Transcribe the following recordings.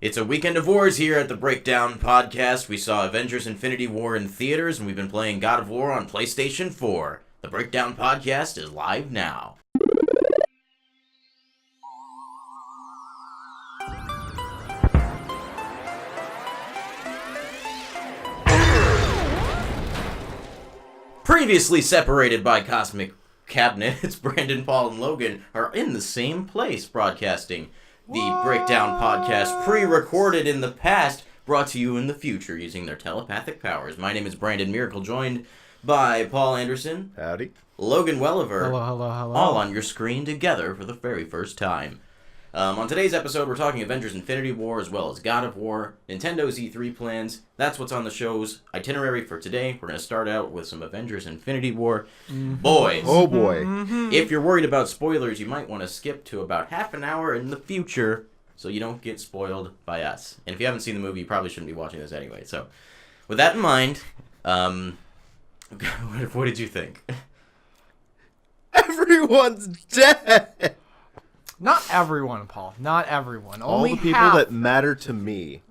It's a weekend of wars here at the Breakdown Podcast. We saw Avengers Infinity War in theaters, and we've been playing God of War on PlayStation 4. The Breakdown Podcast is live now. Previously separated by cosmic cabinets, Brandon, Paul, and Logan are in the same place broadcasting the Breakdown Podcast, pre-recorded in the past, brought to you in the future using their telepathic powers. My name is Brandon Miracle, joined by Paul Anderson. Howdy. Logan Welliver. Hello. All on your screen together for the very first time. On today's episode, we're talking Avengers Infinity War as well as God of War, Nintendo's E3 plans. That's what's on the show's itinerary for today. We're going to start out with some Avengers Infinity War. Boys. Oh boy. If you're worried about spoilers, you might want to skip to about half an hour in the future so you don't get spoiled by us. And if you haven't seen the movie, you probably shouldn't be watching this anyway. So, with that in mind, what did you think? Everyone's dead. Not everyone, Paul. Not everyone. All Only the people half. that matter to me.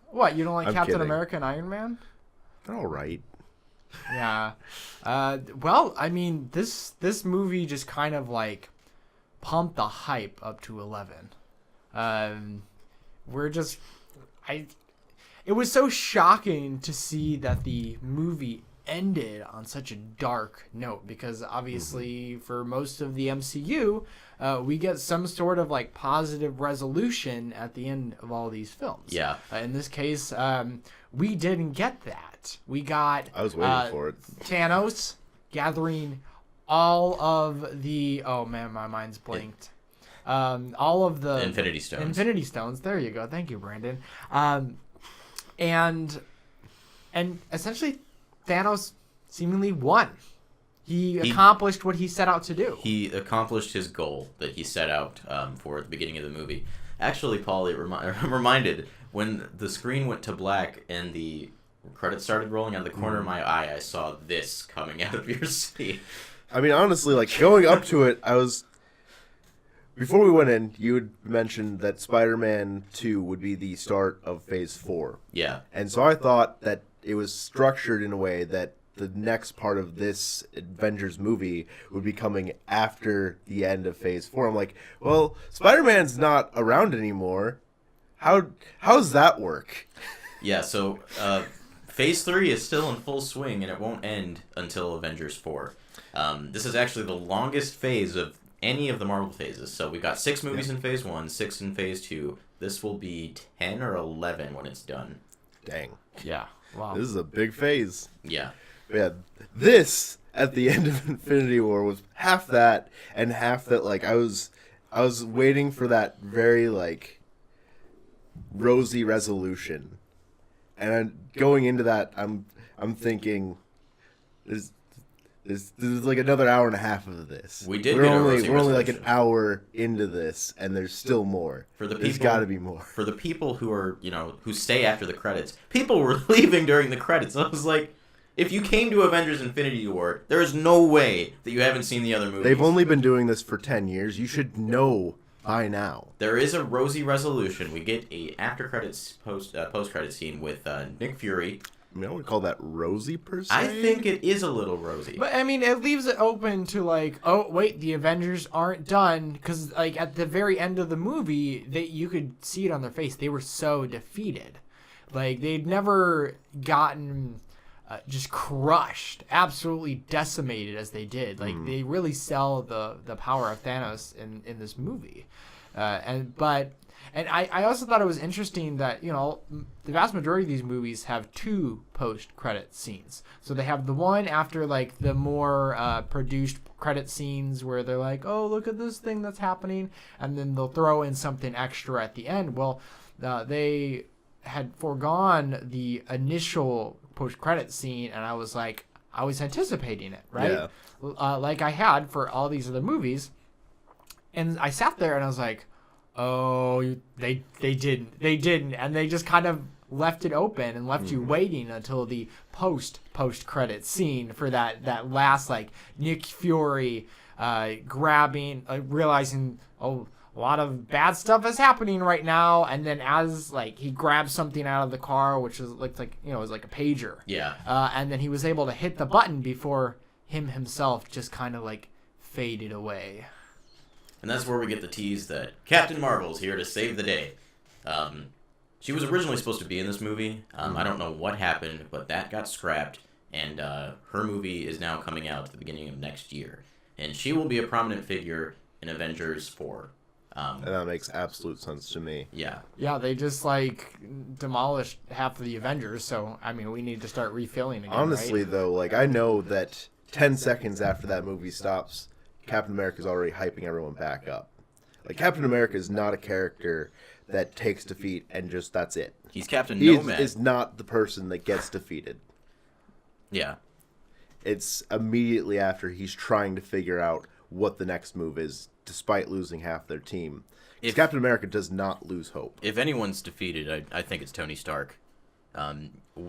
What, you don't like I'm Captain kidding. America and Iron Man? They're all right. Yeah. Well, I mean, this movie just kind of like pumped the hype up to 11. It was so shocking to see that the movie ended on such a dark note, because obviously for most of the MCU, we get some sort of like positive resolution at the end of all these films. Yeah. In this case, we didn't get that. We got I was waiting for it. Thanos gathering all of the... Oh man, my mind's blanked. All of the... Infinity Stones. Infinity Stones. There you go. Thank you, Brandon. And essentially, Thanos seemingly won. He accomplished what he set out to do. He accomplished his goal that he set out for at the beginning of the movie. Actually, Paul, I'm reminded when the screen went to black and the credits started rolling out of the corner of my eye, I saw this coming out of your seat. I mean, honestly, like going up to it, before we went in, you had mentioned that Spider-Man 2 would be the start of Phase 4. Yeah. And so I thought that it was structured in a way that the next part of this Avengers movie would be coming after the end of Phase 4. I'm like, well, Spider-Man's not around anymore. How's that work? Yeah, so Phase 3 is still in full swing, and it won't end until Avengers 4. This is actually the longest phase of any of the Marvel phases. So we got 6 movies in Phase 1, 6 in Phase 2. This will be 10 or 11 when it's done. Dang. Yeah. Wow. This is a big phase. Yeah. Yeah, this at the end of Infinity War was half that and half that. Like I was waiting for that very like rosy resolution, and going into that, I'm thinking, there's like another hour and a half of this. We're only like an hour into this, and there's still more. There's got to be more. For the people who are who stay after the credits, people were leaving during the credits. I was like, if you came to Avengers Infinity War, there is no way that you haven't seen the other movies. They've only been doing this for 10 years. You should know by now. There is a rosy resolution. We get a after credits post credit scene with Nick Fury. I mean, I would call that rosy per se. I think it is a little rosy. But I mean, it leaves it open to like, oh wait, the Avengers aren't done, because like at the very end of the movie, you could see it on their face. They were so defeated, like they'd never gotten just crushed, absolutely decimated as they did. Like they really sell the power of Thanos in this movie, and I also thought it was interesting that the vast majority of these movies have 2 post-credit scenes. So they have the one after like the more produced credit scenes where they're like, oh, look at this thing that's happening, and then they'll throw in something extra at the end. Well, they had foregone the initial post-credit scene, and I was anticipating it, right? Yeah. Like I had for all these other movies, and I sat there and I was like, oh, they didn't, and they just kind of left it open and left you waiting until the post-credit scene for that last like Nick Fury grabbing, realizing, oh, a lot of bad stuff is happening right now. And then as like he grabs something out of the car, which is looked like, you know, it was like a pager. Yeah. And then he was able to hit the button before himself just kind of like faded away. And that's where we get the tease that Captain Marvel's here to save the day. She was originally supposed to be in this movie. I don't know what happened, but that got scrapped, and her movie is now coming out at the beginning of next year. And she will be a prominent figure in Avengers 4. And that makes absolute sense to me. Yeah. Yeah, they just like demolished half of the Avengers, so I mean, we need to start refilling again. Honestly, right? though, like I know that 10 seconds after that movie stops, Captain America's already hyping everyone back up. Like Captain America is not a character that takes defeat and just that's it. He's Captain He Nomad. is not the person that gets defeated. Yeah. It's immediately after he's trying to figure out what the next move is, despite losing half their team. Captain America does not lose hope. If anyone's defeated, I think it's Tony Stark.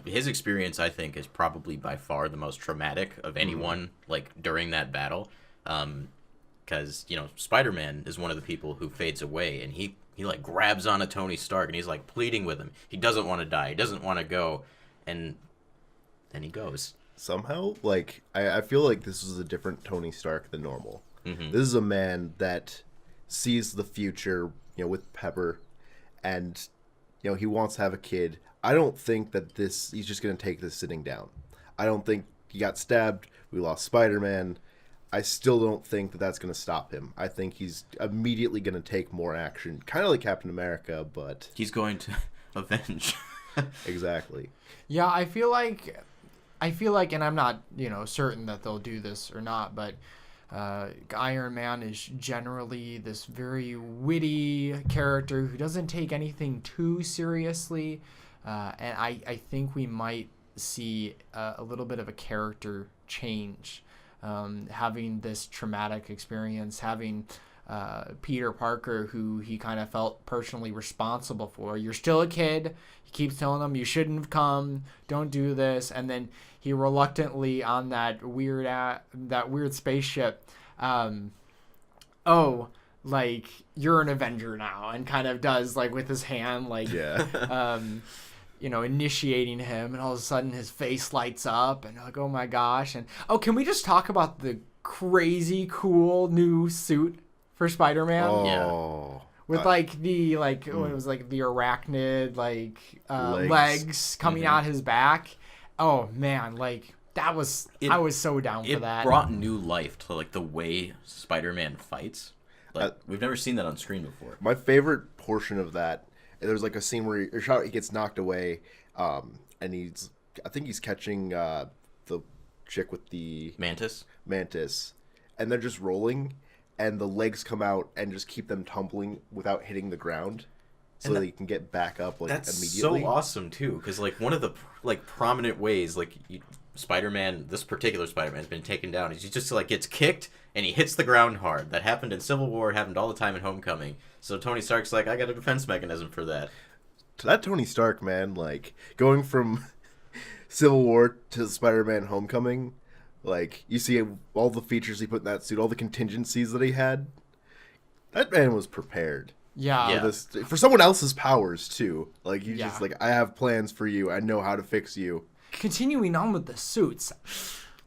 His experience, I think, is probably by far the most traumatic of anyone, like, during that battle. Because, you know, Spider-Man is one of the people who fades away, and he like, grabs onto Tony Stark, and he's, like, pleading with him. He doesn't want to die. He doesn't want to go. And then he goes. Somehow, like, I feel like this is a different Tony Stark than normal. Mm-hmm. This is a man that sees the future, you know, with Pepper, and, you know, he wants to have a kid. I don't think that he's just going to take this sitting down. I don't think he got stabbed. We lost Spider-Man. I still don't think that that's going to stop him. I think he's immediately going to take more action. Kind of like Captain America, but... He's going to avenge. Exactly. Yeah, I feel like, and I'm not, you know, certain that they'll do this or not, but Iron Man is generally this very witty character who doesn't take anything too seriously, and I think we might see a little bit of a character change, having this traumatic experience, having Peter Parker, who he kind of felt personally responsible for. You're still a kid. He keeps telling him, you shouldn't have come. Don't do this. And then he reluctantly on that weird spaceship. Like, you're an Avenger now, and kind of does like with his hand, like, Yeah. you know, initiating him, and all of a sudden his face lights up, and like, oh my gosh. And can we just talk about the crazy cool new suit for Spider-Man? Oh. With like the what it was like the arachnid legs coming out his back. Oh man, like I was so down for that. It brought new life to like the way Spider-Man fights. Like we've never seen that on screen before. My favorite portion of that, there's like a scene where he gets knocked away, and I think he's catching the chick with the Mantis, and they're just rolling, and the legs come out and just keep them tumbling without hitting the ground, so that you can get back up like that's immediately. So awesome too, because like one of the like prominent ways like Spider-Man, this particular Spider-Man has been taken down. He just like gets kicked and he hits the ground hard. That happened in Civil War, happened all the time in Homecoming. So Tony Stark's like, I got a defense mechanism for that. To that Tony Stark, man, like going from Civil War to Spider-Man Homecoming, like you see all the features he put in that suit, all the contingencies that he had. That man was prepared. Yeah. For someone else's powers too. Like just like, I have plans for you. I know how to fix you. Continuing on with the suits,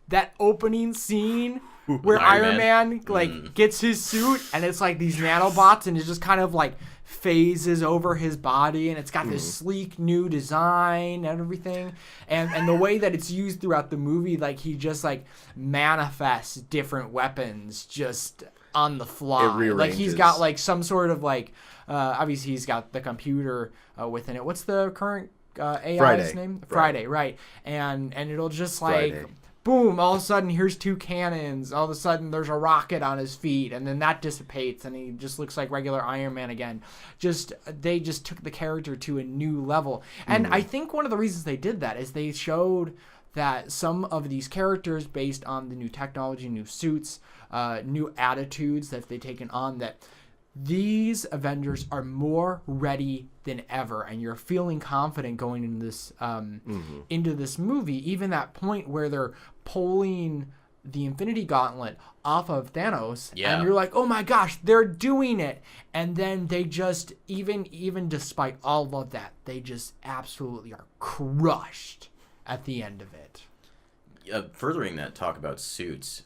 that opening scene where Iron Man like gets his suit and it's like these nanobots and it just kind of like phases over his body and it's got this sleek new design and everything, and the way that it's used throughout the movie, like he just like manifests different weapons just on the fly. Like he's got like some sort of like obviously he's got the computer within it. What's the current AI's name? Friday, right? And it'll just like Friday. Boom, all of a sudden here's two cannons, all of a sudden there's a rocket on his feet, and then that dissipates and he just looks like regular Iron Man again. They just took the character to a new level. And I think one of the reasons they did that is they showed that some of these characters, based on the new technology, new suits, new attitudes that they've taken on, that these Avengers are more ready than ever, and you're feeling confident going into this movie. Even that point where they're pulling the Infinity Gauntlet off of Thanos, Yeah. and you're like, oh my gosh, they're doing it. And then they just, even despite all of that, they just absolutely are crushed at the end of it. Furthering that talk about suits,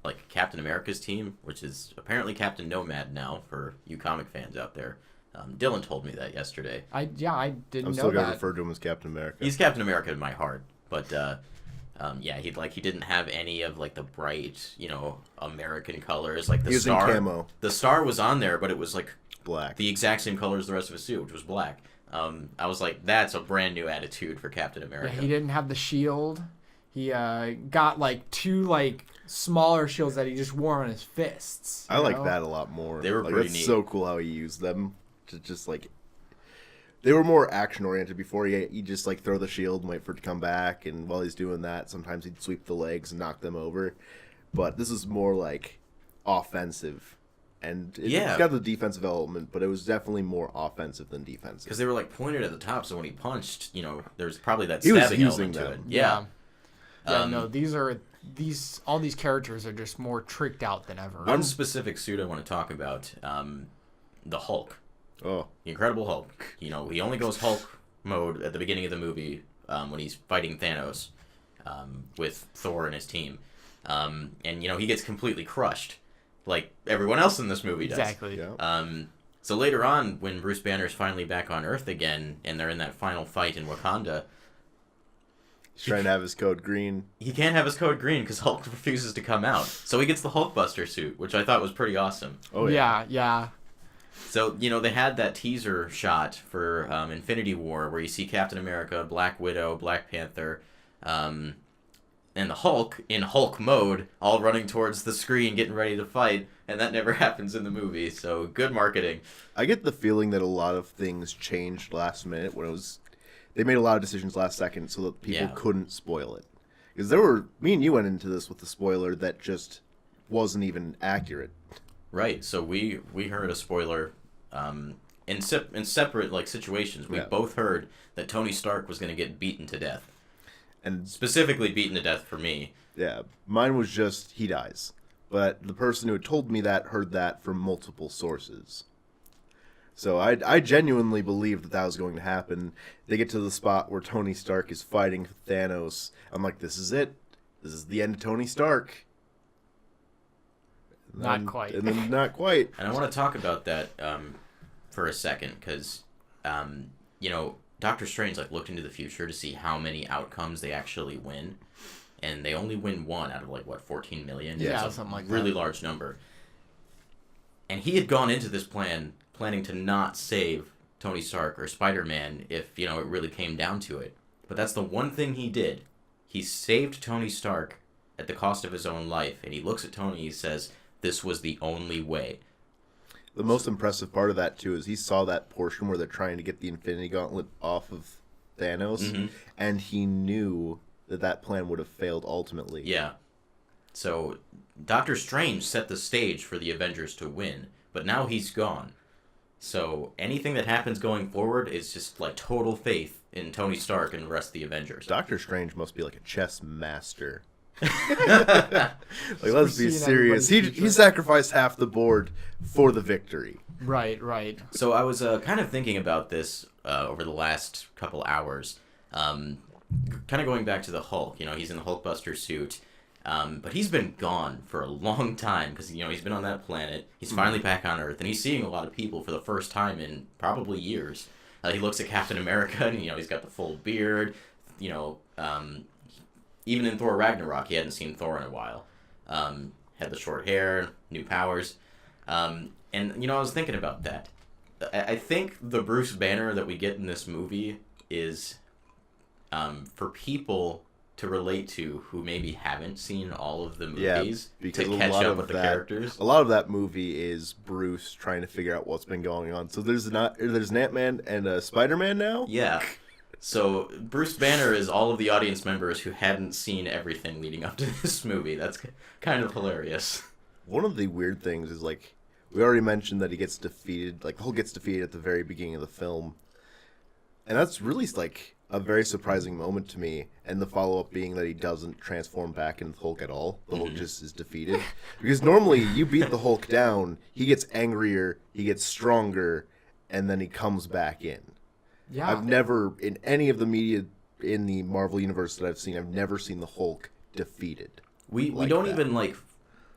like Captain America's team, which is apparently Captain Nomad now for you comic fans out there. Dylan told me that yesterday. I didn't I'm know still gonna that. refer to him as Captain America. He's Captain America in my heart, but yeah, he didn't have any of like the bright, American colors, like the He was in star. camo. The star was on there, but it was like Black. the exact same color as the rest of his suit, which was black. I was like, that's a brand new attitude for Captain Yeah, America. he didn't have the shield. He got like 2 like smaller shields that he just wore on his fists. I you like know? that a lot more. They were like, pretty that's neat. so cool how he used them to just like. They were more action oriented before. He'd just like throw the shield and wait for it to come back, and while he's doing that, sometimes he'd sweep the legs and knock them over. But this is more like offensive, and Yeah. it's got the defensive element, but it was definitely more offensive than defensive. Because they were like pointed at the top, so when he punched, there's probably that He was stabbing using element to it. them. Yeah. No, all these characters are just more tricked out than ever. One specific suit I want to talk about, the Hulk. Oh, The Incredible Hulk. He only goes Hulk mode at the beginning of the movie when he's fighting Thanos with Thor and his team. And, he gets completely crushed, like everyone else in this movie does. Exactly. yeah. So later on, when Bruce Banner's finally back on Earth again, and they're in that final fight in Wakanda, He's trying to have his code green. he can't have his code green because Hulk refuses to come out. So he gets the Hulkbuster suit, which I thought was pretty awesome. Oh Yeah. So, they had that teaser shot for Infinity War where you see Captain America, Black Widow, Black Panther, and the Hulk in Hulk mode all running towards the screen getting ready to fight, and that never happens in the movie. So, good marketing. I get the feeling that a lot of things changed last minute when they made a lot of decisions last second so that people Yeah. couldn't spoil it. Because me and you went into this with the spoiler that just wasn't even accurate. Right. So, we heard a spoiler in separate like situations. We Yeah. both heard that Tony Stark was going to get beaten to death. And Specifically beaten to death for me. yeah, mine was just he dies. But the person who had told me that heard that from multiple sources. So I genuinely believed that was going to happen. They get to the spot where Tony Stark is fighting Thanos. I'm like, this is it. This is the end of Tony Stark. And Not then- quite. And then not quite. And I want to talk about that for a second because, Doctor Strange looked into the future to see how many outcomes they actually win, and they only win one out of 14 million. Yeah, It's a something like really that. large number. And he had gone into this planning to not save Tony Stark or Spider-Man if it really came down to it. But that's the one thing he did. He saved Tony Stark at the cost of his own life, and he looks at Tony. He says, "This was the only way." The most impressive part of that, too, is he saw that portion where they're trying to get the Infinity Gauntlet off of Thanos, and he knew that plan would have failed ultimately. Yeah. So, Doctor Strange set the stage for the Avengers to win, but now he's gone. So, anything that happens going forward is just total faith in Tony Stark and the rest of the Avengers. Doctor Strange must be like a chess master. Let's be Foreseeing serious. everybody's He future. sacrificed half the board for the victory. Right. So, I was kind of thinking about this over the last couple hours. Kind of going back to the Hulk. He's in the Hulkbuster suit. But he's been gone for a long time because, he's been on that planet. He's finally back on Earth, and he's seeing a lot of people for the first time in probably years. He looks at Captain America, and, he's got the full beard. Even in Thor Ragnarok, he hadn't seen Thor in a while. Had the short hair, new powers. And, I was thinking about that. I think the Bruce Banner that we get in this movie is for people to relate to who maybe haven't seen all of the movies because to a catch lot up of with the that, characters. A lot of that movie is Bruce trying to figure out what's been going on. So there's an Ant-Man and a Spider-Man now? Yeah. So Bruce Banner is all of the audience members who hadn't seen everything leading up to this movie. That's kind of hilarious. One of the weird things is, we already mentioned that he gets defeated, Hulk gets defeated at the very beginning of the film. And that's really, a very surprising moment to me, and the follow-up being that he doesn't transform back into the Hulk at all. The Hulk just is defeated. Because normally, you beat the Hulk down, he gets angrier, he gets stronger, and then he comes back in. Yeah. I've never, in any of the media in the Marvel Universe that I've seen, I've never seen the Hulk defeated. We like don't that. even, like,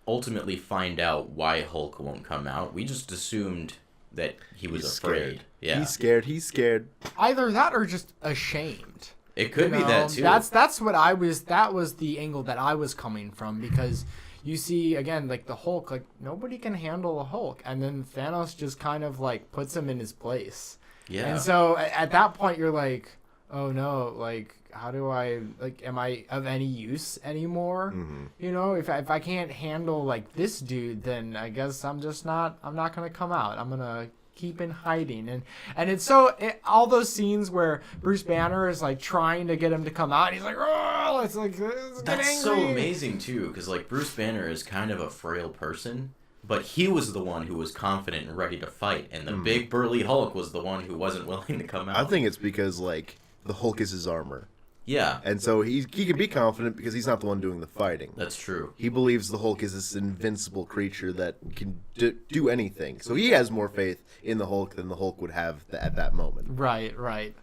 ultimately find out why Hulk won't come out. We just assumed that he was afraid. Scared. Yeah. He's scared. Either that or just ashamed. It could be You know, that, too. That's what I was. That was the angle that I was coming from, because you see again, like the Hulk, like nobody can handle a Hulk, and then Thanos just kind of like puts him in his place. Yeah. And so at that point, you're like, oh no, like how do I, like, am I of any use anymore? Mm-hmm. You know, if I can't handle like this dude, then I guess I'm not gonna come out. I'm gonna keep in hiding. And it's so all those scenes where Bruce Banner is like trying to get him to come out, and he's like, oh, it's like get That's angry. so amazing, too, because, like, Bruce Banner is kind of a frail person, but he was the one who was confident and ready to fight, and the big burly Hulk was the one who wasn't willing to come out. I think it's because, like, the Hulk is his armor. Yeah, And so he can be confident because he's not the one doing the fighting. that's true. He believes the Hulk is this invincible creature that can do anything. So he has more faith in the Hulk than the Hulk would have at that moment. Right.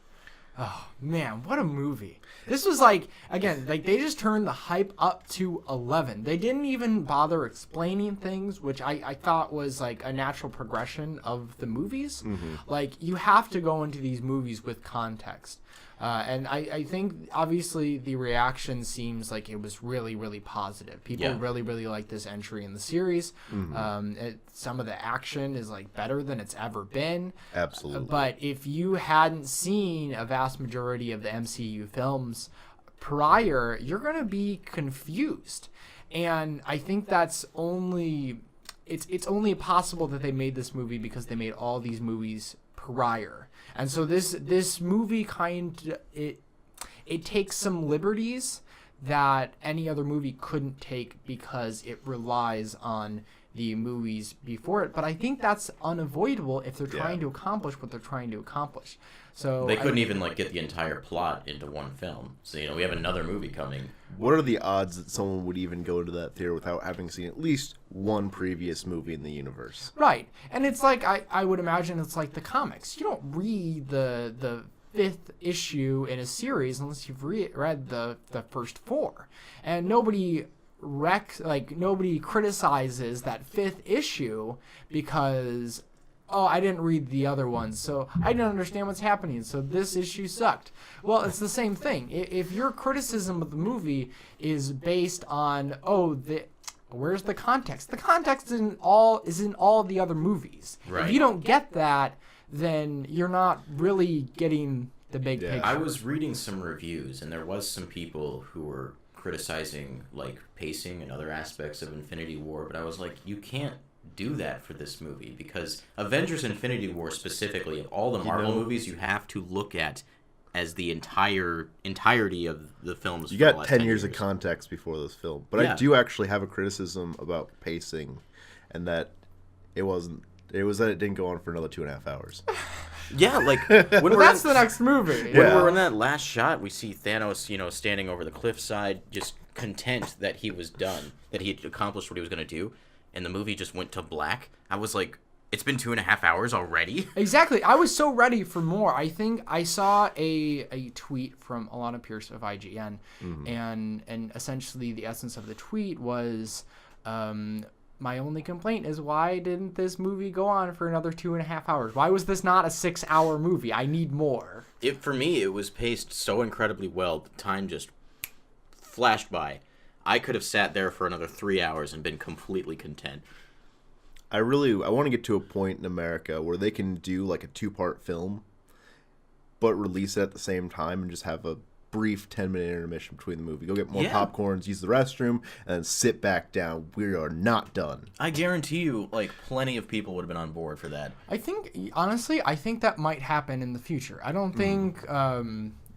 Oh man, what a movie! This was like, again, like they just turned the hype up to 11. They didn't even bother explaining things, which I thought was like a natural progression of the movies. Like you have to go into these movies with context. And I think obviously the reaction seems like it was really, really positive. People really, really like this entry in the series. Some of the action is like better than it's ever been. Absolutely. But if you hadn't seen a vast majority of the MCU films prior, you're going to be confused. And I think that's only it's only possible that they made this movie because they made all these movies prior. And so this movie it takes some liberties that any other movie couldn't take because it relies on the movies before it. But I think that's unavoidable if they're trying to accomplish what they're trying to accomplish. So They couldn't even, like, get the entire plot into one film. So, you know, we have another movie coming. What are the odds that someone would even go to that theater without having seen at least one previous movie in the universe? Right. And it's like, I would imagine it's like the comics. You don't read the fifth issue in a series unless you've read the first four. And nobody criticizes that fifth issue because, oh, I didn't read the other ones, so I didn't understand what's happening, so this issue sucked. Well, it's the same thing. If your criticism of the movie is based on, where's the context? The context is in all the other movies. Right. If you don't get that, then you're not really getting the big picture. I was reading some reviews, and there was some people who were criticizing, like, pacing and other aspects of Infinity War, but I was like, you can't do that for this movie, because Avengers Infinity War specifically, of all the Marvel movies, you have to look at as the entirety of the films. You got 10 years of context before this film. But I do actually have a criticism about pacing, and that it was that it didn't go on for another 2.5 hours. Yeah, like when that's the next movie. When we're in that last shot, we see Thanos, standing over the cliffside, just content that he was done, that he had accomplished what he was going to do, and the movie just went to black. I was like, it's been 2.5 hours already? Exactly. I was so ready for more. I think I saw a tweet from Alana Pierce of IGN, and essentially the essence of the tweet was, my only complaint is, why didn't this movie go on for another 2.5 hours? Why was this not a 6-hour movie? I need more. For me, it was paced so incredibly well. The time just flashed by. I could have sat there for another 3 hours and been completely content. I want to get to a point in America where they can do like a 2-part film, but release it at the same time and just have a brief 10-minute intermission between the movie. Go get more popcorns, use the restroom, and then sit back down. We are not done. I guarantee you, like, plenty of people would have been on board for that. I think that might happen in the future. I don't think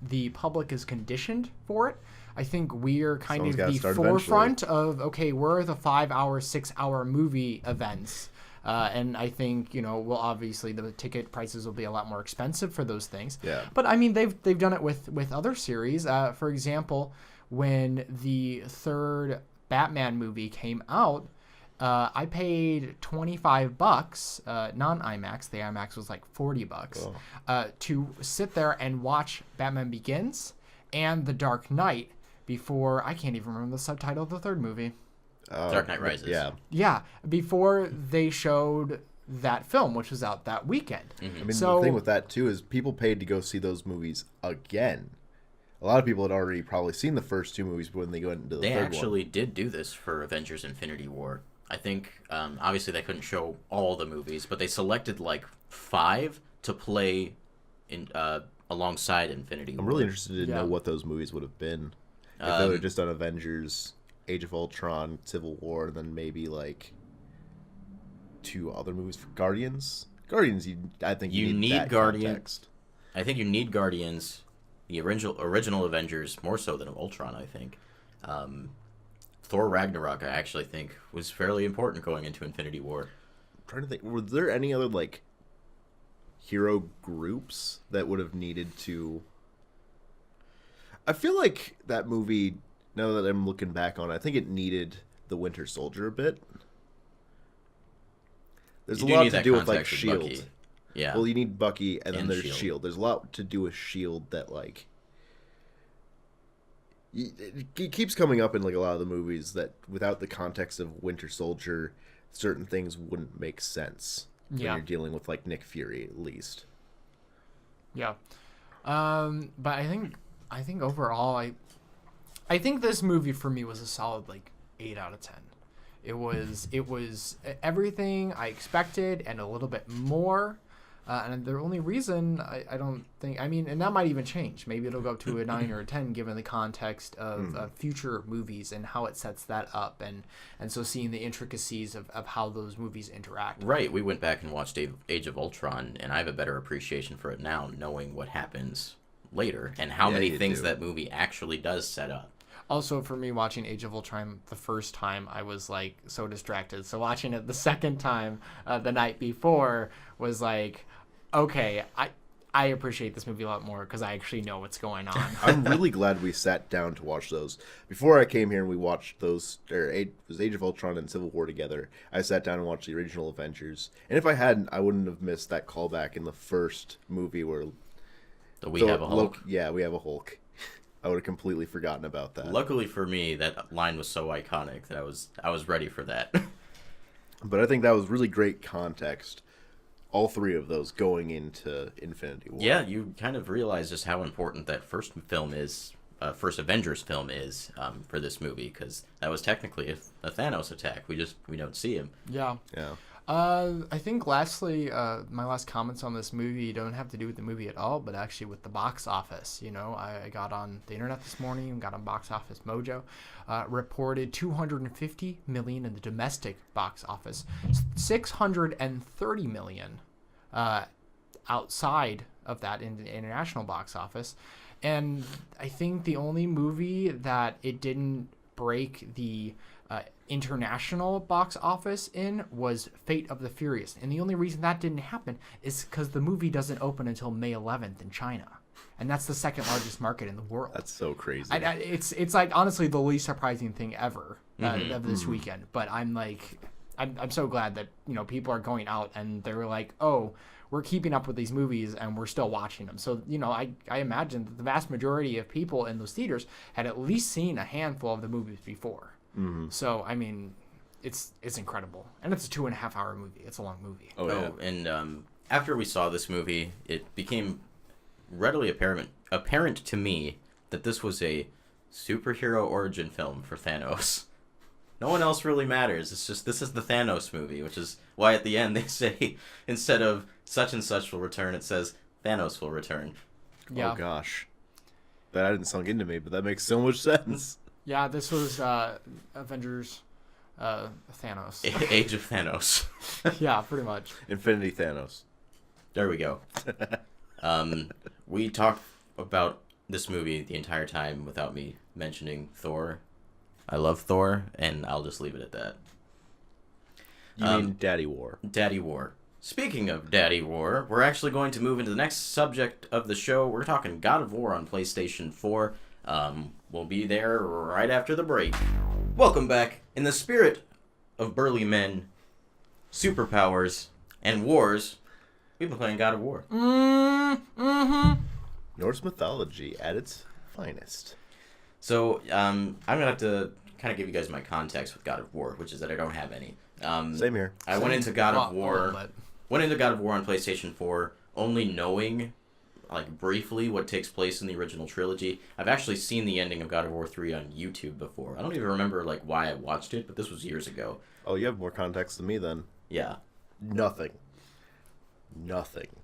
the public is conditioned for it. I think we're kind of the forefront of, okay, where are the 5-hour, 6-hour movie events? And I think, well, obviously the ticket prices will be a lot more expensive for those things. Yeah. But I mean, they've done it with other series. For example, when the third Batman movie came out, I paid $25, non-IMAX. The IMAX was like $40, to sit there and watch Batman Begins and The Dark Knight before, I can't even remember the subtitle of the third movie. Dark Knight Rises. Yeah. Yeah, before they showed that film, which was out that weekend. I mean, the thing with that too is people paid to go see those movies again. A lot of people had already probably seen the first two movies when they went into the They third actually did do this for Avengers Infinity War. I think, obviously they couldn't show all the movies, but they selected like 5 to play in alongside Infinity War. I'm really interested to know what those movies would have been. If they would have just done Avengers, Age of Ultron, Civil War, and then maybe like 2 other movies for Guardians. Guardians, I think you need that Guardians. context. I think you need Guardians, the original Avengers, more so than Ultron, I think. Thor Ragnarok, I actually think, was fairly important going into Infinity War. I'm trying to think, were there any other like hero groups that would have needed to? I feel like that movie, now that I'm looking back on it, I think it needed the Winter Soldier a bit. There's a lot to do with like Shield. Bucky. Yeah. Well, you need Bucky, and then And there's Shield. Shield. There's a lot to do with Shield that like it keeps coming up in like a lot of the movies that without the context of Winter Soldier, certain things wouldn't make sense when you're dealing with like Nick Fury at least. Yeah. But I think overall I think this movie for me was a solid like 8 out of 10. It was everything I expected and a little bit more. And the only reason I don't think, I mean, and that might even change. Maybe it'll go up to a 9 or a 10 given the context of future movies and how it sets that up. And so seeing the intricacies of how those movies interact. Right. We went back and watched Age of Ultron, and I have a better appreciation for it now, knowing what happens later and how many things that movie actually does set up. Also, for me, watching Age of Ultron the first time, I was like so distracted. So watching it the second time, the night before, was like, okay, I appreciate this movie a lot more because I actually know what's going on. I'm really glad we sat down to watch those. Before I came here and we watched those, it was Age of Ultron and Civil War together. I sat down and watched the original Avengers. And if I hadn't, I wouldn't have missed that callback in the first movie where We have a Hulk. Yeah, we have a Hulk. I would have completely forgotten about that. Luckily for me, that line was so iconic that I was ready for that. But I think that was really great context. All 3 of those going into Infinity War. Yeah, you kind of realize just how important that first film is, first Avengers film is for this movie, because that was technically a Thanos attack. We don't see him. Yeah. Yeah. I think lastly, my last comments on this movie don't have to do with the movie at all, but actually with the box office. I got on the internet this morning and got on Box Office Mojo, reported $250 million in the domestic box office, $630 million outside of that in the international box office, and I think the only movie that it didn't break the international box office in was Fate of the Furious, and the only reason that didn't happen is because the movie doesn't open until May 11th in China, and that's the second largest market in the world. That's so crazy. It's like honestly the least surprising thing ever of this weekend. But I'm so glad that people are going out and they're like, oh, we're keeping up with these movies and we're still watching them. So I imagine that the vast majority of people in those theaters had at least seen a handful of the movies before. So I mean, it's incredible, and it's a 2.5-hour movie. It's a long movie. Oh yeah. And after we saw this movie, it became readily apparent to me that this was a superhero origin film for Thanos. No one else really matters. It's just this is the Thanos movie, which is why at the end they say instead of such and such will return, it says Thanos will return. Yeah. Oh gosh, that hadn't sunk into me, but that makes so much sense. Yeah, this was Avengers, Thanos. Age of Thanos. Yeah, pretty much. Infinity Thanos. There we go. We talked about this movie the entire time without me mentioning Thor. I love Thor, and I'll just leave it at that. You mean Daddy War? Daddy War. Speaking of Daddy War, we're actually going to move into the next subject of the show. We're talking God of War on PlayStation 4. We'll be there right after the break. Welcome back. In the spirit of burly men, superpowers, and wars, we've been playing God of War. Norse mythology at its finest. So, I'm going to have to kind of give you guys my context with God of War, which is that I don't have any. Same here. I went into God of War on PlayStation 4 only knowing, like, briefly what takes place in the original trilogy. I've actually seen the ending of God of War 3 on YouTube before. I don't even remember, like, why I watched it, but this was years ago. Oh, you have more context than me then. Yeah. Nothing.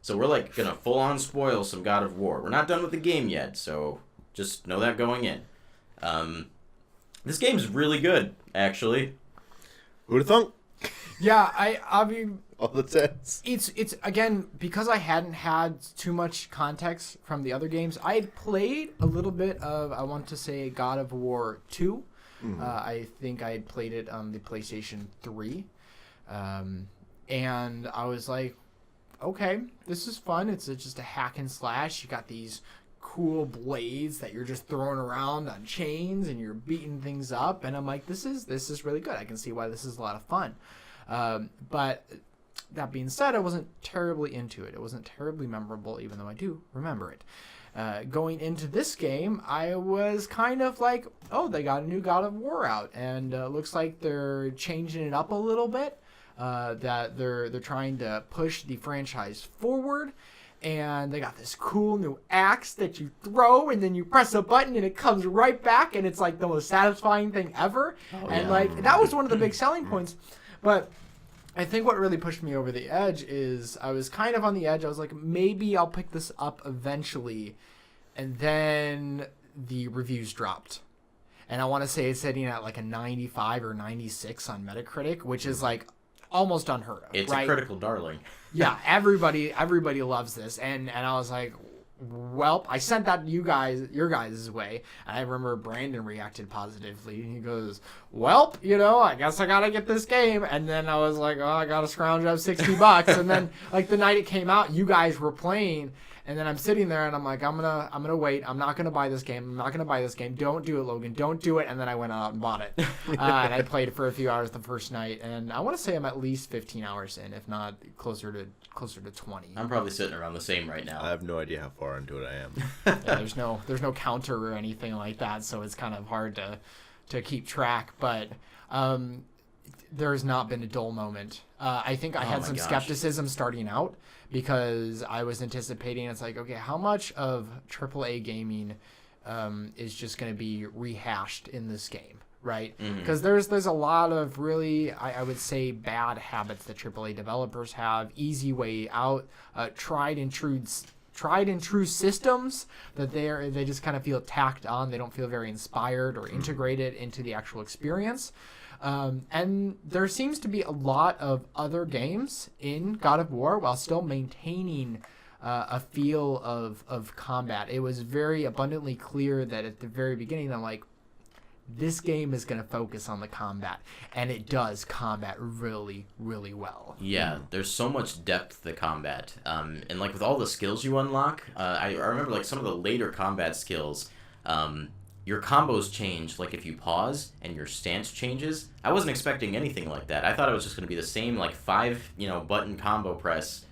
So we're, like, gonna full-on spoil some God of War. We're not done with the game yet, so just know that going in. This game's really good, actually. Who'da thunk? Yeah, I mean, All the tens. it's again, because I hadn't had too much context from the other games. I had played a little bit of, I want to say, God of War 2. I think I had played it on the PlayStation 3. And I was like, okay, this is fun. It's just a hack and slash. You got these cool blades that you're just throwing around on chains and you're beating things up, and I'm like, this is really good. I can see why this is a lot of fun. But that being said, I wasn't terribly into it. It wasn't terribly memorable, even though I do remember it. Going into this game, I was kind of like, oh, they got a new God of War out, and looks like they're changing it up a little bit. That they're trying to push the franchise forward. And they got this cool new axe that you throw, and then you press a button, and it comes right back, and it's like the most satisfying thing ever. Like, that was one of the big selling points. But I think what really pushed me over the edge is I was kind of on the edge. I was like, maybe I'll pick this up eventually. And then the reviews dropped. And I want to say it's sitting at like a 95 or 96 on Metacritic, which is like almost unheard of. It's right? a critical darling. Yeah, everybody loves this, and I was like, well, I sent that your guys' way. And I remember Brandon reacted positively. He goes, well, I guess I gotta get this game. And then I was like, oh, I gotta scrounge up $60. And then like the night it came out, you guys were playing. And then I'm sitting there and I'm like, I'm gonna wait. I'm not gonna buy this game. Don't do it, Logan. Don't do it. And then I went out and bought it. And I played it for a few hours the first night. And I want to say I'm at least 15 hours in, if not closer to 20. I'm probably sitting around the same right now. I have no idea how far into it I am. Yeah, there's no counter or anything like that, so it's kind of hard to keep track. But there's not been a dull moment. I think I had some skepticism starting out because I was anticipating, it's like, okay, how much of AAA gaming is just going to be rehashed in this game, right? Because there's a lot of really, I would say, bad habits that AAA developers have, easy way out, tried and true systems that they just kind of feel tacked on. They don't feel very inspired or integrated into the actual experience. And there seems to be a lot of other games in God of War while still maintaining a feel of combat. It was very abundantly clear that at the very beginning, I'm like, this game is going to focus on the combat, and it does combat really, really well. Yeah, there's so much depth to combat. And like with all the skills you unlock, I remember like some of the later combat skills, your combos change, like if you pause and your stance changes. I wasn't expecting anything like that. I thought it was just going to be the same like 5, button combo press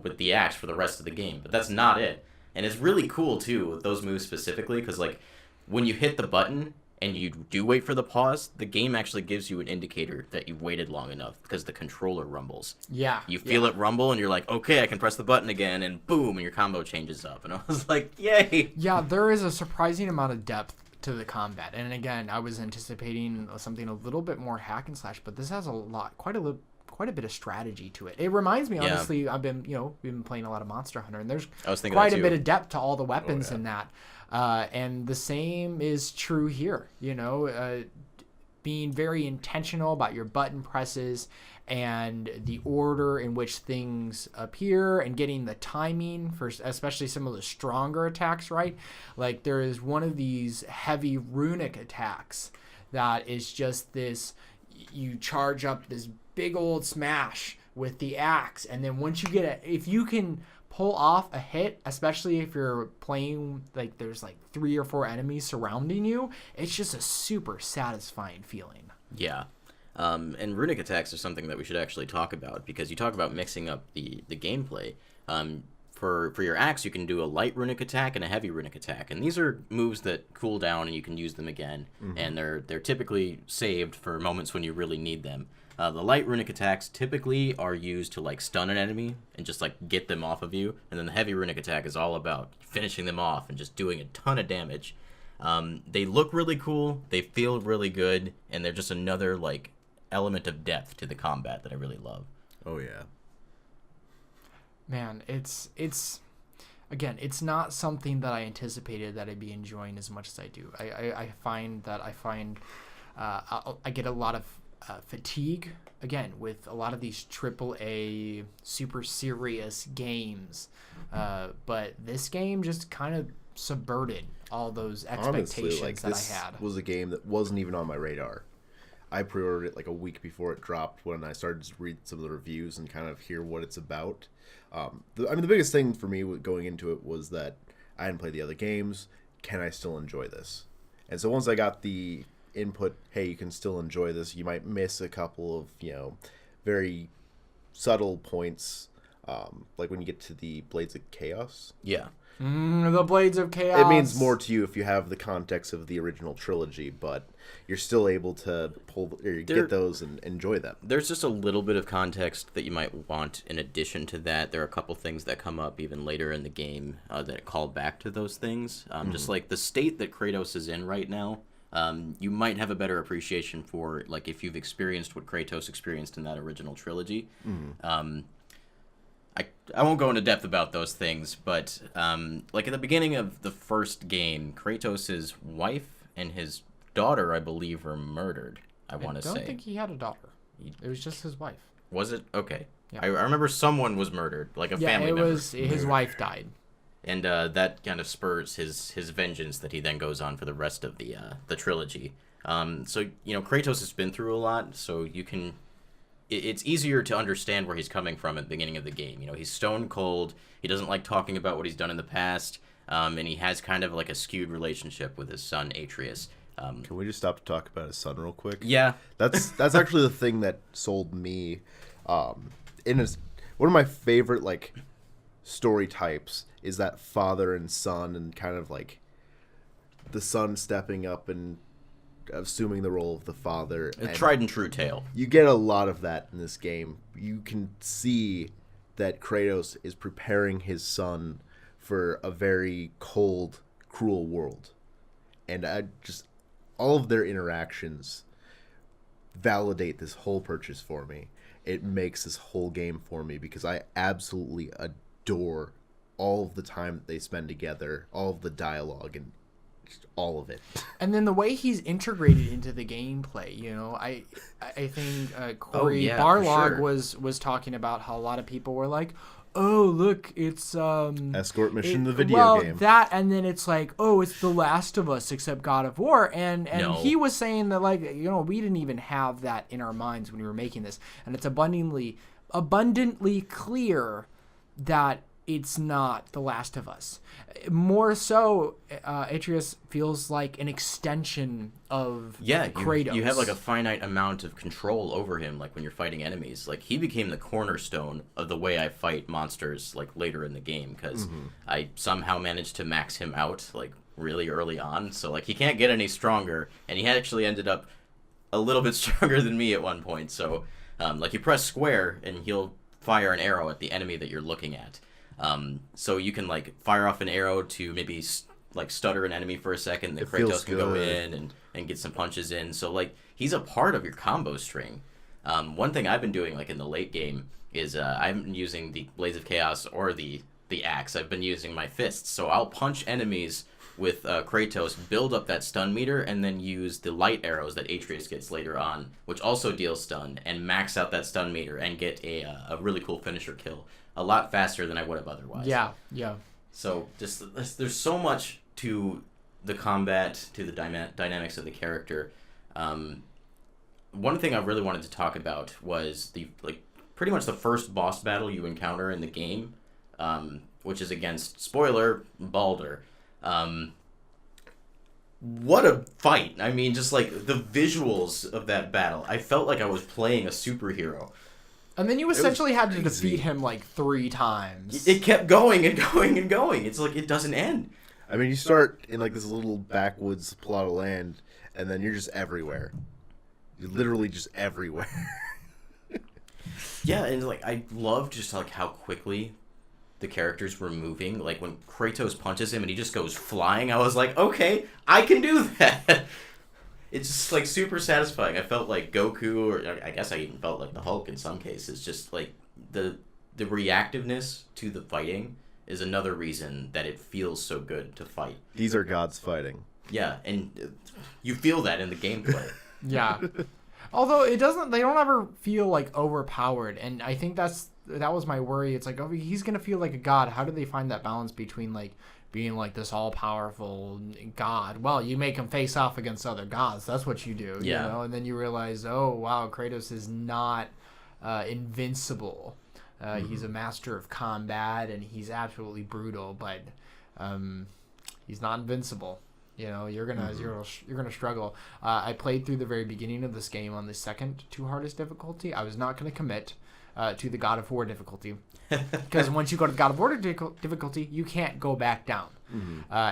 with the axe for the rest of the game, but that's not it. And it's really cool too with those moves specifically, because like when you hit the button and you do wait for the pause, the game actually gives you an indicator that you've waited long enough because the controller rumbles. Yeah. You feel it rumble and you're like, okay, I can press the button again, and boom, and your combo changes up. And I was like, yay! Yeah, there is a surprising amount of depth to the combat. And again, I was anticipating something a little bit more hack and slash, but this has quite a bit of strategy to it. It reminds me, honestly, we've been playing a lot of Monster Hunter, and there's quite a bit of depth to all the weapons in that. And the same is true here, being very intentional about your button presses and the order in which things appear and getting the timing for especially some of the stronger attacks, right? Like there is one of these heavy runic attacks that is just this, you charge up this big old smash with the axe, and then once you get if you can pull off a hit, especially if you're playing like there's like 3 or 4 enemies surrounding you, it's just a super satisfying feeling. Yeah. And runic attacks are something that we should actually talk about, because you talk about mixing up the gameplay. For your axe, you can do a light runic attack and a heavy runic attack, and these are moves that cool down and you can use them again, and they're typically saved for moments when you really need them. The light runic attacks typically are used to like stun an enemy and just like get them off of you, and then the heavy runic attack is all about finishing them off and just doing a ton of damage. They look really cool, they feel really good, and they're just another like element of depth to the combat that I really love. Oh yeah. Man, it's again, it's not something that I anticipated that I'd be enjoying as much as I do. I find I get a lot of fatigue again with a lot of these AAA super serious games, but this game just kind of subverted all those expectations. Honestly, that this I had. was a game that wasn't even on my radar. I pre-ordered it like a week before it dropped when I started to read some of the reviews and kind of hear what it's about. The biggest thing for me going into it was that I hadn't played the other games. Can I still enjoy this? And so once I got the input, hey, you can still enjoy this. You might miss a couple of, very subtle points, like when you get to the Blades of Chaos. Yeah. The Blades of Chaos. It means more to you if you have the context of the original trilogy, but you're still able to get those and enjoy them. There's just a little bit of context that you might want in addition to that. There are a couple things that come up even later in the game that call back to those things. Just like the state that Kratos is in right now, you might have a better appreciation for, like, if you've experienced what Kratos experienced in that original trilogy. I won't go into depth about those things, but like at the beginning of the first game, Kratos' wife and his daughter, I believe, were murdered. I want to say. I don't think he had a daughter. It was just his wife. Was it? Okay. Yeah. I remember someone was murdered, like a family member. Yeah, it was his wife died. And that kind of spurs his vengeance that he then goes on for the rest of the trilogy. So Kratos has been through a lot, so you can. It's easier to understand where he's coming from at the beginning of the game. He's stone cold. He doesn't like talking about what he's done in the past, and he has kind of like a skewed relationship with his son Atreus. Can we just stop to talk about his son real quick? Yeah, that's actually the thing that sold me. One of my favorite like story types is that father and son, and kind of like the son stepping up and assuming the role of the father. A tried and true tale. You get a lot of that in this game. You can see that Kratos is preparing his son for a very cold, cruel world. And all of their interactions validate this whole purchase for me. It makes this whole game for me because I absolutely adore all of the time that they spend together, all of the dialogue, and all of it. And then the way he's integrated into the gameplay, I think Corey Barlog was talking about how a lot of people were like, oh, look, it's Escort Mission, the video game. That, and then it's like, oh, it's The Last of Us except God of War, and No. He was saying that, like, we didn't even have that in our minds when we were making this, and it's abundantly clear that it's not The Last of Us. More so, Atreus feels like an extension of Kratos. You have like a finite amount of control over him, like when you're fighting enemies. Like he became the cornerstone of the way I fight monsters like later in the game, because I somehow managed to max him out like really early on. So like he can't get any stronger, and he actually ended up a little bit stronger than me at one point. So like you press square and he'll fire an arrow at the enemy that you're looking at. So you can like fire off an arrow to maybe like stutter an enemy for a second, then Kratos can go in and get some punches in. So like he's a part of your combo string. One thing I've been doing like in the late game is I haven't been using the Blades of Chaos or the axe. I've been using my fists. So I'll punch enemies with Kratos, build up that stun meter, and then use the light arrows that Atreus gets later on, which also deals stun, and max out that stun meter and get a really cool finisher kill a lot faster than I would have otherwise. Yeah. So just there's so much to the combat, to the dynamics of the character. one thing I really wanted to talk about was pretty much the first boss battle you encounter in the game, which is against, spoiler, Baldur. What a fight! I mean, just like the visuals of that battle, I felt like I was playing a superhero. And then you essentially had to defeat him like 3 times. It kept going and going and going. It's like it doesn't end. I mean, you start in like this little backwoods plot of land, and then you're just everywhere. You're literally just everywhere. Yeah, and like I love just like how quickly the characters were moving. Like when Kratos punches him and he just goes flying, I was like, okay, I can do that. It's just like super satisfying. I felt like Goku, or I guess I even felt like the Hulk in some cases. Just like the reactiveness to the fighting is another reason that it feels so good to fight. These are gods fighting. Yeah, and you feel that in the gameplay. Yeah. Although they don't ever feel like overpowered, and I think that was my worry. It's like, oh, he's gonna feel like a god. How do they find that balance between like being like this all-powerful god? Well, you make him face off against other gods. That's what you do. Yeah. You know? And then you realize, oh wow, Kratos is not invincible. He's a master of combat, and he's absolutely brutal, but he's not invincible. You know, you're gonna struggle. I played through the very beginning of this game on the second to hardest difficulty. I was not gonna commit to the God of War difficulty, because once you go to the God of War difficulty, you can't go back down.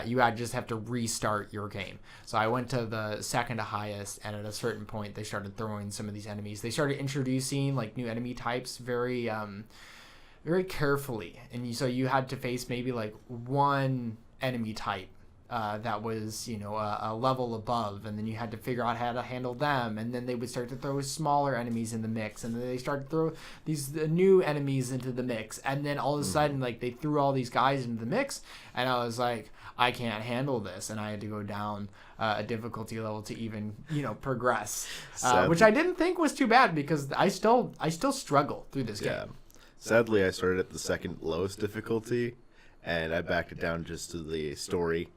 You just have to restart your game. So I went to the second to highest, and at a certain point, they started throwing some of these enemies. They started introducing like new enemy types very carefully, and so you had to face maybe like one enemy type that was, you know, a level above, and then you had to figure out how to handle them, and then they would start to throw smaller enemies in the mix, and then they started to throw these new enemies into the mix, and then all of a sudden, like, they threw all these guys into the mix, and I was like, I can't handle this, and I had to go down a difficulty level to even, you know, progress, which I didn't think was too bad, because I still struggle through this game. Sadly, I started at the second lowest difficulty, and I backed it down just to the story.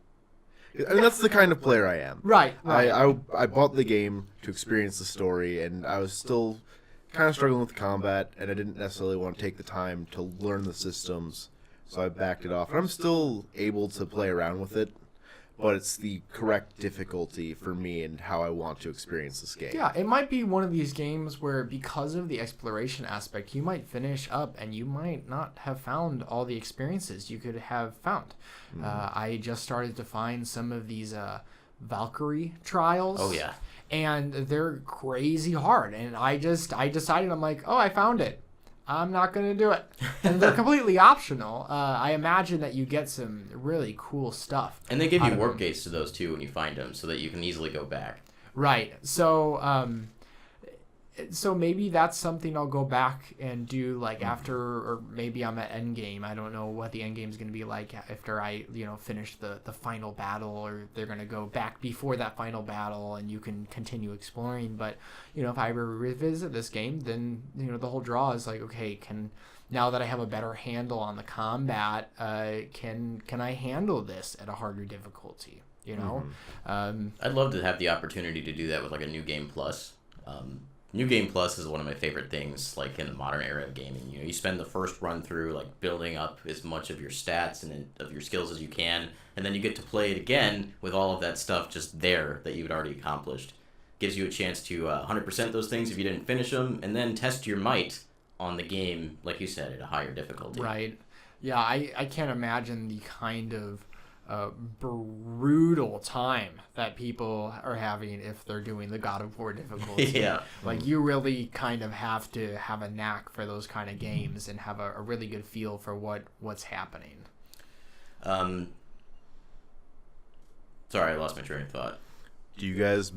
I mean, that's the kind of player I am. Right. I bought the game to experience the story, and I was still kind of struggling with combat, and I didn't necessarily want to take the time to learn the systems, so I backed it off. And I'm still able to play around with it, but it's the correct difficulty for me and how I want to experience this game. Yeah, it might be one of these games where, because of the exploration aspect, you might finish up and you might not have found all the experiences you could have found. I just started to find some of these Valkyrie trials. Oh, yeah. And they're crazy hard. And I decided, I'm like, oh, I found it. I'm not going to do it. And they're completely optional. I imagine that you get some really cool stuff. And they give you warp gates to those, too, when you find them, so that you can easily go back. Right. So maybe that's something I'll go back and do, like, after, or maybe I'm at endgame. I don't know what the endgame is going to be like after I, you know, finish the final battle, or they're going to go back before that final battle and you can continue exploring. But, you know, if I ever revisit this game, then, you know, the whole draw is like, okay, now that I have a better handle on the combat, can I handle this at a harder difficulty, you know? I'd love to have the opportunity to do that with, like, a New Game Plus. New Game Plus is one of my favorite things, like, in the modern era of gaming. You know, you spend the first run through, like, building up as much of your stats and of your skills as you can, and then you get to play it again with all of that stuff just there that you'd already accomplished. Gives you a chance to 100% those things if you didn't finish them, and then test your might on the game, like you said, at a higher difficulty. Right. Yeah, I can't imagine the kind of brutal time that people are having if they're doing the God of War difficulty. Yeah. Like, you really kind of have to have a knack for those kind of games and have a really good feel for what's happening. Sorry, I lost my train of thought. Do you guys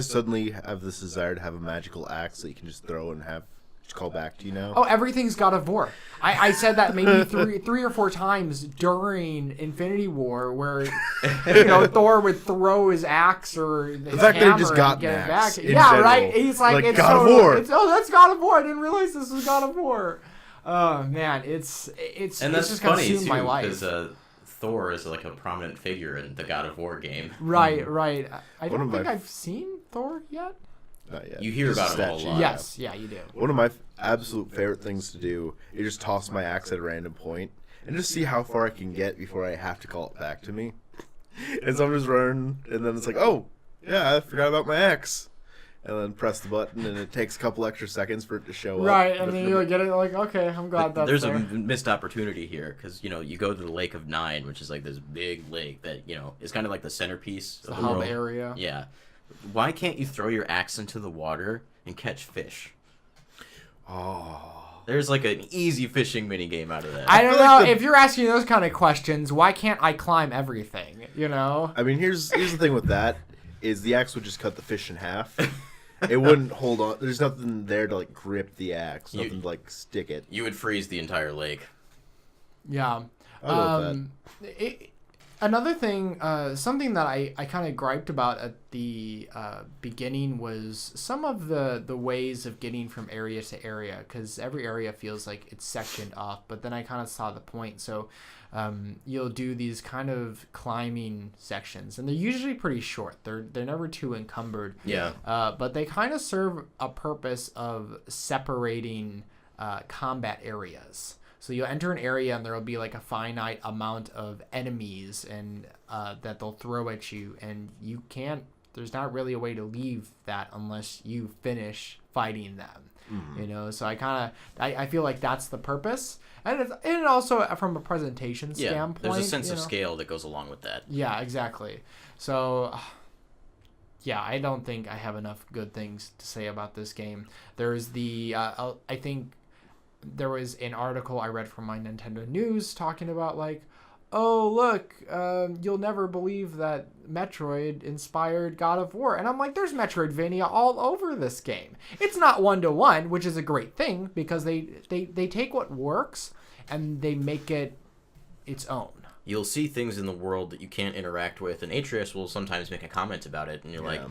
suddenly have this desire to have a magical axe that you can just throw and have call back to you now? Oh, everything's God of War. I said that maybe three or four times during Infinity War, where, you know, Thor would throw his axe or his the fact hammer that he just got and get an it axe back. in Yeah, general. right. He's like it's God so, of War. That's God of War. I didn't realize this was God of War. Oh man, it's And that's just funny consumed too, my life. because Thor is like a prominent figure in the God of War game. Right. I One don't of think my- I've seen Thor yet. Not yet. You hear Just about them a whole statue. lot. Yes, yeah, you do. One of my absolute favorite things to do is just toss my axe at a random point and just see how far I can get before I have to call it back to me. And so I'm just running, and then it's like, oh, yeah, I forgot about my axe. And then press the button, and it takes a couple extra seconds for it to show up. Right, and then you get it like, okay, I'm glad that's There's there. a missed opportunity here because you go to the Lake of Nine, which is like this big lake that is kind of like the centerpiece The of the hub world. area. Yeah. Why can't you throw your axe into the water and catch fish? Oh. There's like an easy fishing mini game out of that. I don't feel like know. If you're asking those kind of questions, why can't I climb everything? I mean, here's the thing with that, is the axe would just cut the fish in half. It wouldn't hold on. There's nothing there to, like, grip the axe. Nothing to, like, stick it. You would freeze the entire lake. Yeah. I'll go with that. Another thing, something that I kind of griped about at the beginning was some of the ways of getting from area to area, because every area feels like it's sectioned off, but then I kind of saw the point. So you'll do these kind of climbing sections, and they're usually pretty short. They're never too encumbered. Yeah. But they kind of serve a purpose of separating combat areas. So you'll enter an area and there will be like a finite amount of enemies and that they'll throw at you, and you can't. There's not really a way to leave that unless you finish fighting them. Mm-hmm. So I feel like that's the purpose, and also from a presentation standpoint, there's a sense of scale that goes along with that. Yeah, exactly. So. Yeah, I don't think I have enough good things to say about this game. There's I think there was an article I read from my Nintendo News talking about like, oh look, you'll never believe that Metroid inspired God of War, and I'm like, there's Metroidvania all over this game. It's not 1-to-1, which is a great thing because they take what works and they make it its own. You'll see things in the world that you can't interact with, and Atreus will sometimes make a comment about it, and you're like,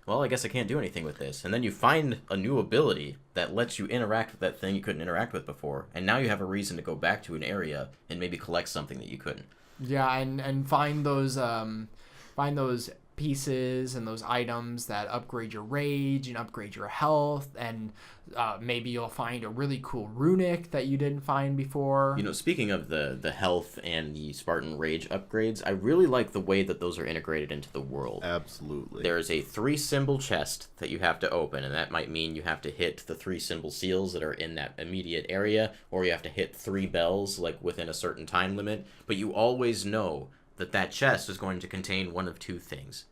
well, I guess I can't do anything with this. And then you find a new ability that lets you interact with that thing you couldn't interact with before, and now you have a reason to go back to an area and maybe collect something that you couldn't. Yeah, and find those pieces and those items that upgrade your rage and upgrade your health, and maybe you'll find a really cool runic that you didn't find before. Speaking of the health and the Spartan rage upgrades, I really like the way that those are integrated into the world. Absolutely. There is a 3-symbol chest that you have to open, and that might mean you have to hit the 3-symbol seals that are in that immediate area, or you have to hit 3 bells like within a certain time limit, but you always know that chest is going to contain one of 2 things.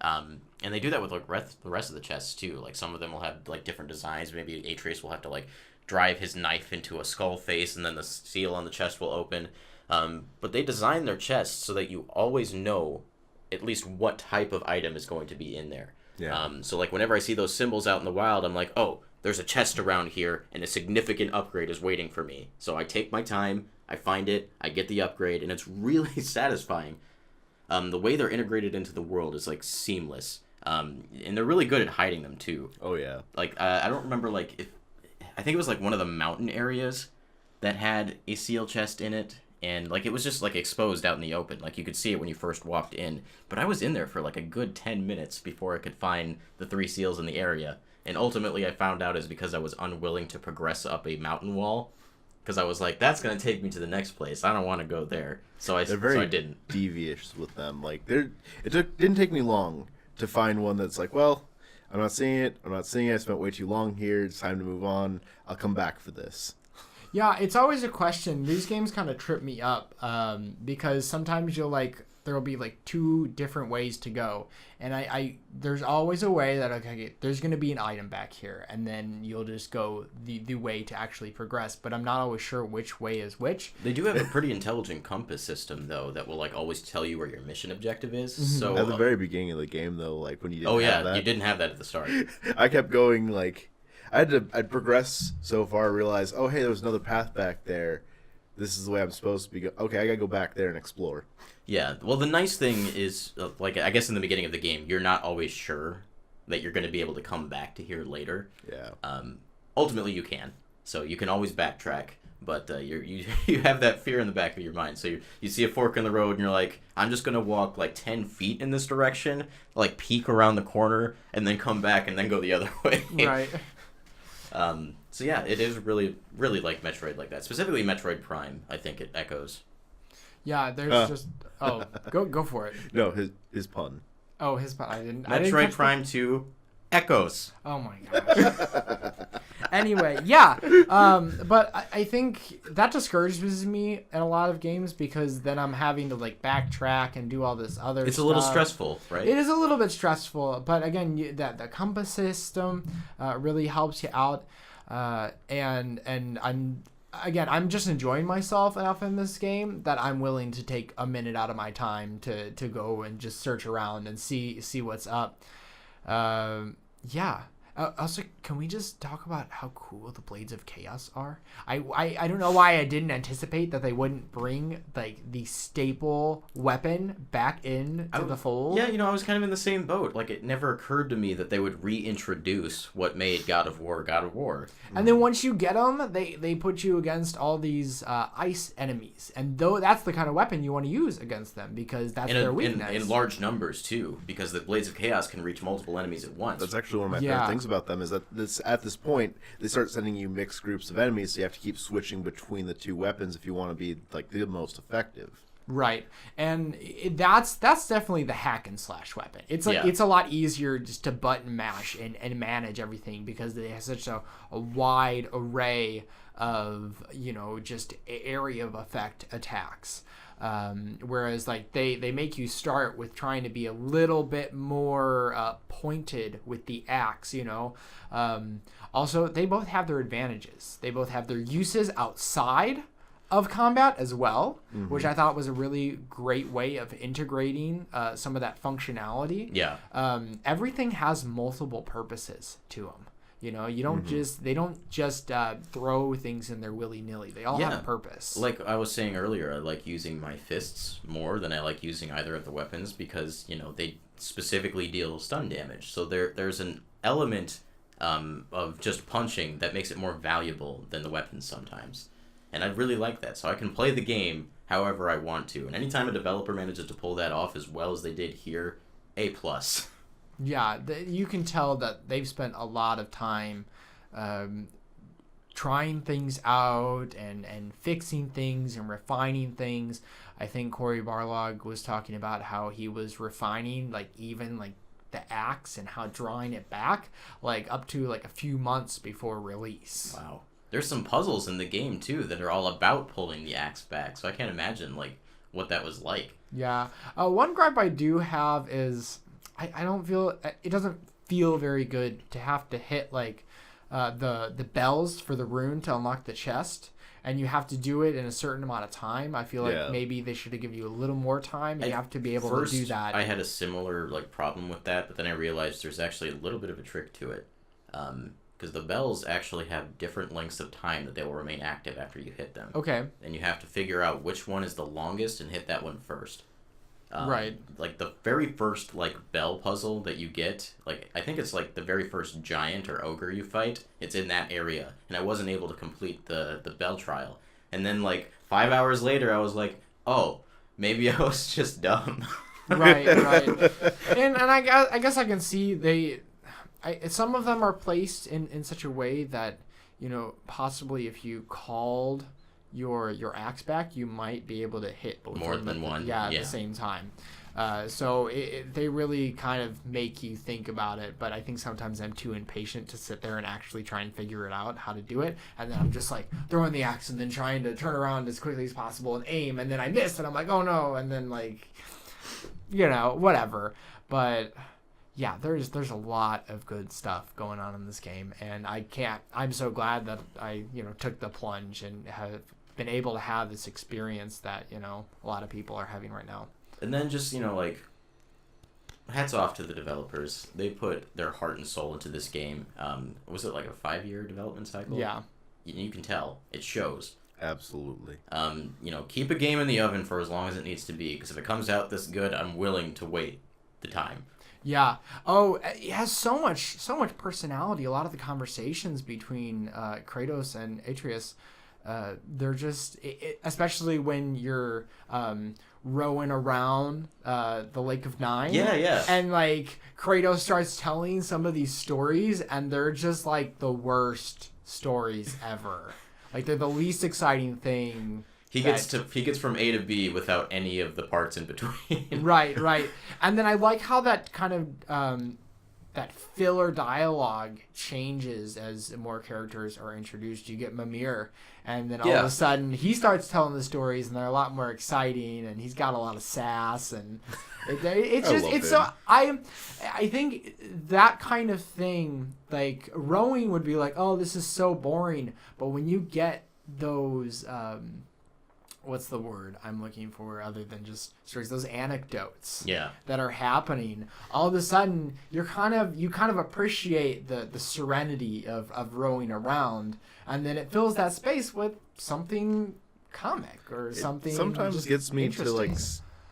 And they do that with like the rest of the chests too. Like some of them will have like different designs. Maybe Atreus will have to like drive his knife into a skull face, and then the seal on the chest will open. But they design their chests so that you always know at least what type of item is going to be in there. Yeah. So like whenever I see those symbols out in the wild, I'm like, oh, there's a chest around here, and a significant upgrade is waiting for me. So I take my time, I find it, I get the upgrade, and it's really satisfying. The way they're integrated into the world is like seamless, and they're really good at hiding them too. Oh yeah. Like I don't remember I think it was like one of the mountain areas that had a seal chest in it, and like it was just like exposed out in the open. Like you could see it when you first walked in, but I was in there for like a good 10 minutes before I could find the 3 seals in the area. And ultimately I found out is because I was unwilling to progress up a mountain wall. Because I was like, that's going to take me to the next place. I don't want to go there. So I didn't. Devious with them. Like didn't take me long to find one that's like, well, I'm not seeing it. I spent way too long here. It's time to move on. I'll come back for this. Yeah, it's always a question. These games kind of trip me up because sometimes there'll be like 2 different ways to go, and I there's always a way that okay, there's going to be an item back here, and then you'll just go the way to actually progress, but I'm not always sure which way is which. They do have a pretty intelligent compass system though that will like always tell you where your mission objective is. Mm-hmm. So at the very beginning of the game though, like when you didn't have that. You didn't have that at the start. I kept going like I'd progress so far, realize, oh hey, there was another path back there. This is the way I'm supposed to be. Okay, I gotta go back there and explore. Yeah, well, the nice thing is, like, I guess in the beginning of the game, you're not always sure that you're going to be able to come back to here later. Yeah. Ultimately, you can. So you can always backtrack. But you have that fear in the back of your mind. So you see a fork in the road, and you're like, I'm just going to walk like 10 feet in this direction, like peek around the corner, and then come back and then go the other way. Right. So yeah, it is really, really like Metroid like that. Specifically Metroid Prime, I think it echoes. Yeah, there's just... Oh, go for it. No, his pun. Oh, his pun. I didn't Metroid catch Prime 2 echoes. Oh my gosh. Anyway, yeah. But I think that discourages me in a lot of games because then I'm having to like backtrack and do all this other It's stuff. a little stressful, right? It is a little bit stressful, but again, the compass system really helps you out. And I'm just enjoying myself enough in this game that I'm willing to take a minute out of my time to go and just search around and see what's up. Yeah. Also, can we just talk about how cool the Blades of Chaos are? I don't know why I didn't anticipate that they wouldn't bring like the staple weapon back in to the fold. Yeah, I was kind of in the same boat. Like, it never occurred to me that they would reintroduce what made God of War God of War. And then once you get them, they put you against all these ice enemies, and that's the kind of weapon you want to use against them because that's their weakness. In large numbers too, because the Blades of Chaos can reach multiple enemies at once. That's actually one of my favorite things about them is that at this point they start sending you mixed groups of enemies, so you have to keep switching between the two weapons if you want to be like the most effective. Right, and that's definitely the hack and slash weapon. It's like it's a lot easier just to button mash and manage everything because they have such a wide array of just area of effect attacks. Whereas like they make you start with trying to be a little bit more pointed with the axe, Also, they both have their advantages. They both have their uses outside of combat as well, which I thought was a really great way of integrating some of that functionality. Yeah. Everything has multiple purposes to them. You don't they don't just throw things in there willy-nilly. They all have a purpose. Like I was saying earlier, I like using my fists more than I like using either of the weapons because, they specifically deal stun damage. So there's an element of just punching that makes it more valuable than the weapons sometimes. And I really like that. So I can play the game however I want to. And anytime a developer manages to pull that off as well as they did here, A+. Yeah, you can tell that they've spent a lot of time trying things out and fixing things and refining things. I think Cory Barlog was talking about how he was refining even the axe and how drawing it back up to a few months before release. Wow. There's some puzzles in the game too that are all about pulling the axe back, so I can't imagine what that was like. Yeah. One gripe I do have is I don't feel it doesn't feel very good to have to hit the bells for the rune to unlock the chest, and you have to do it in a certain amount of time. I feel like maybe they should have given you a little more time. You have to be able to do that. I had a similar problem with that, but then I realized there's actually a little bit of a trick to it. Because the bells actually have different lengths of time that they will remain active after you hit them. Okay. And you have to figure out which one is the longest and hit that one first. Right. The very first bell puzzle that you get, I think it's the very first giant or ogre you fight. It's in that area, and I wasn't able to complete the bell trial. And then 5 hours later, I was like, oh, maybe I was just dumb. Right. And I guess I can see some of them are placed in such a way that possibly if you called your axe back, you might be able to hit both more than one at the same time. So they really kind of make you think about it, but I think sometimes I'm too impatient to sit there and actually try and figure it out how to do it, and then I'm just throwing the axe and then trying to turn around as quickly as possible and aim, and then I miss and I'm like, oh no, and then whatever. But yeah, there's a lot of good stuff going on in this game, and I'm so glad that I took the plunge and have been able to have this experience that a lot of people are having right now. And then just hats off to the developers. They put their heart and soul into this game. Was it a 5-year development cycle? Yeah. You can tell it shows. Absolutely. Keep a game in the oven for as long as it needs to be, because if it comes out this good, I'm willing to wait the time. Yeah. Oh, it has so much personality. A lot of the conversations between Kratos and Atreus, they're just, especially when you're rowing around the Lake of Nine. Yeah. And like Kratos starts telling some of these stories, and they're just like the worst stories ever. Like they're the least exciting thing. He gets from A to B without any of the parts in between. Right. And then I like how that kind of that filler dialogue changes as more characters are introduced. You get Mimir, and then all of a sudden he starts telling the stories, and they're a lot more exciting, and he's got a lot of sass, and I think that kind of thing, like rowing would be like, oh, this is so boring, but when you get those what's the word I'm looking for other than just stories, those anecdotes that are happening, all of a sudden you kind of appreciate the serenity of rowing around, and then it fills that space with something comic or something. Sometimes just gets me to like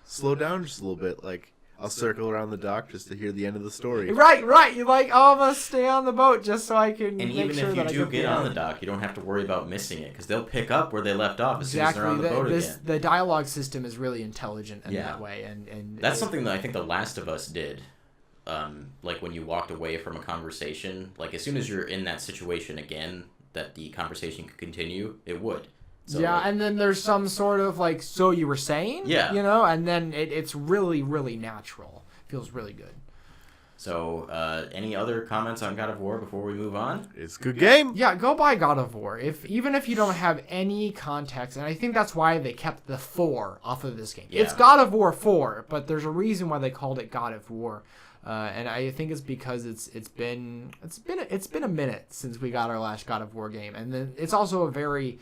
slow down just a little bit. Like I'll circle around the dock just to hear the end of the story. Right. You're like, oh, I'm gonna stay on the boat just so I can. And make even sure if you that do get on the dock, you don't have to worry about missing it because they'll pick up where they left off as soon as they're on the boat again. The dialogue system is really intelligent in that way, and that's something that I think The Last of Us did. Like when you walked away from a conversation, like as soon as you're in that situation again, that the conversation could continue, it would. So, and then there's some sort of like, so you were saying, and then it's really, really natural. Feels really good. So, any other comments on God of War before we move on? It's a good game. Yeah, go buy God of War. Even if you don't have any context, and I think that's why they kept the 4 off of this game. Yeah. It's God of War 4, but there's a reason why they called it God of War. And I think it's because it's been a minute since we got our last God of War game, and then it's also a very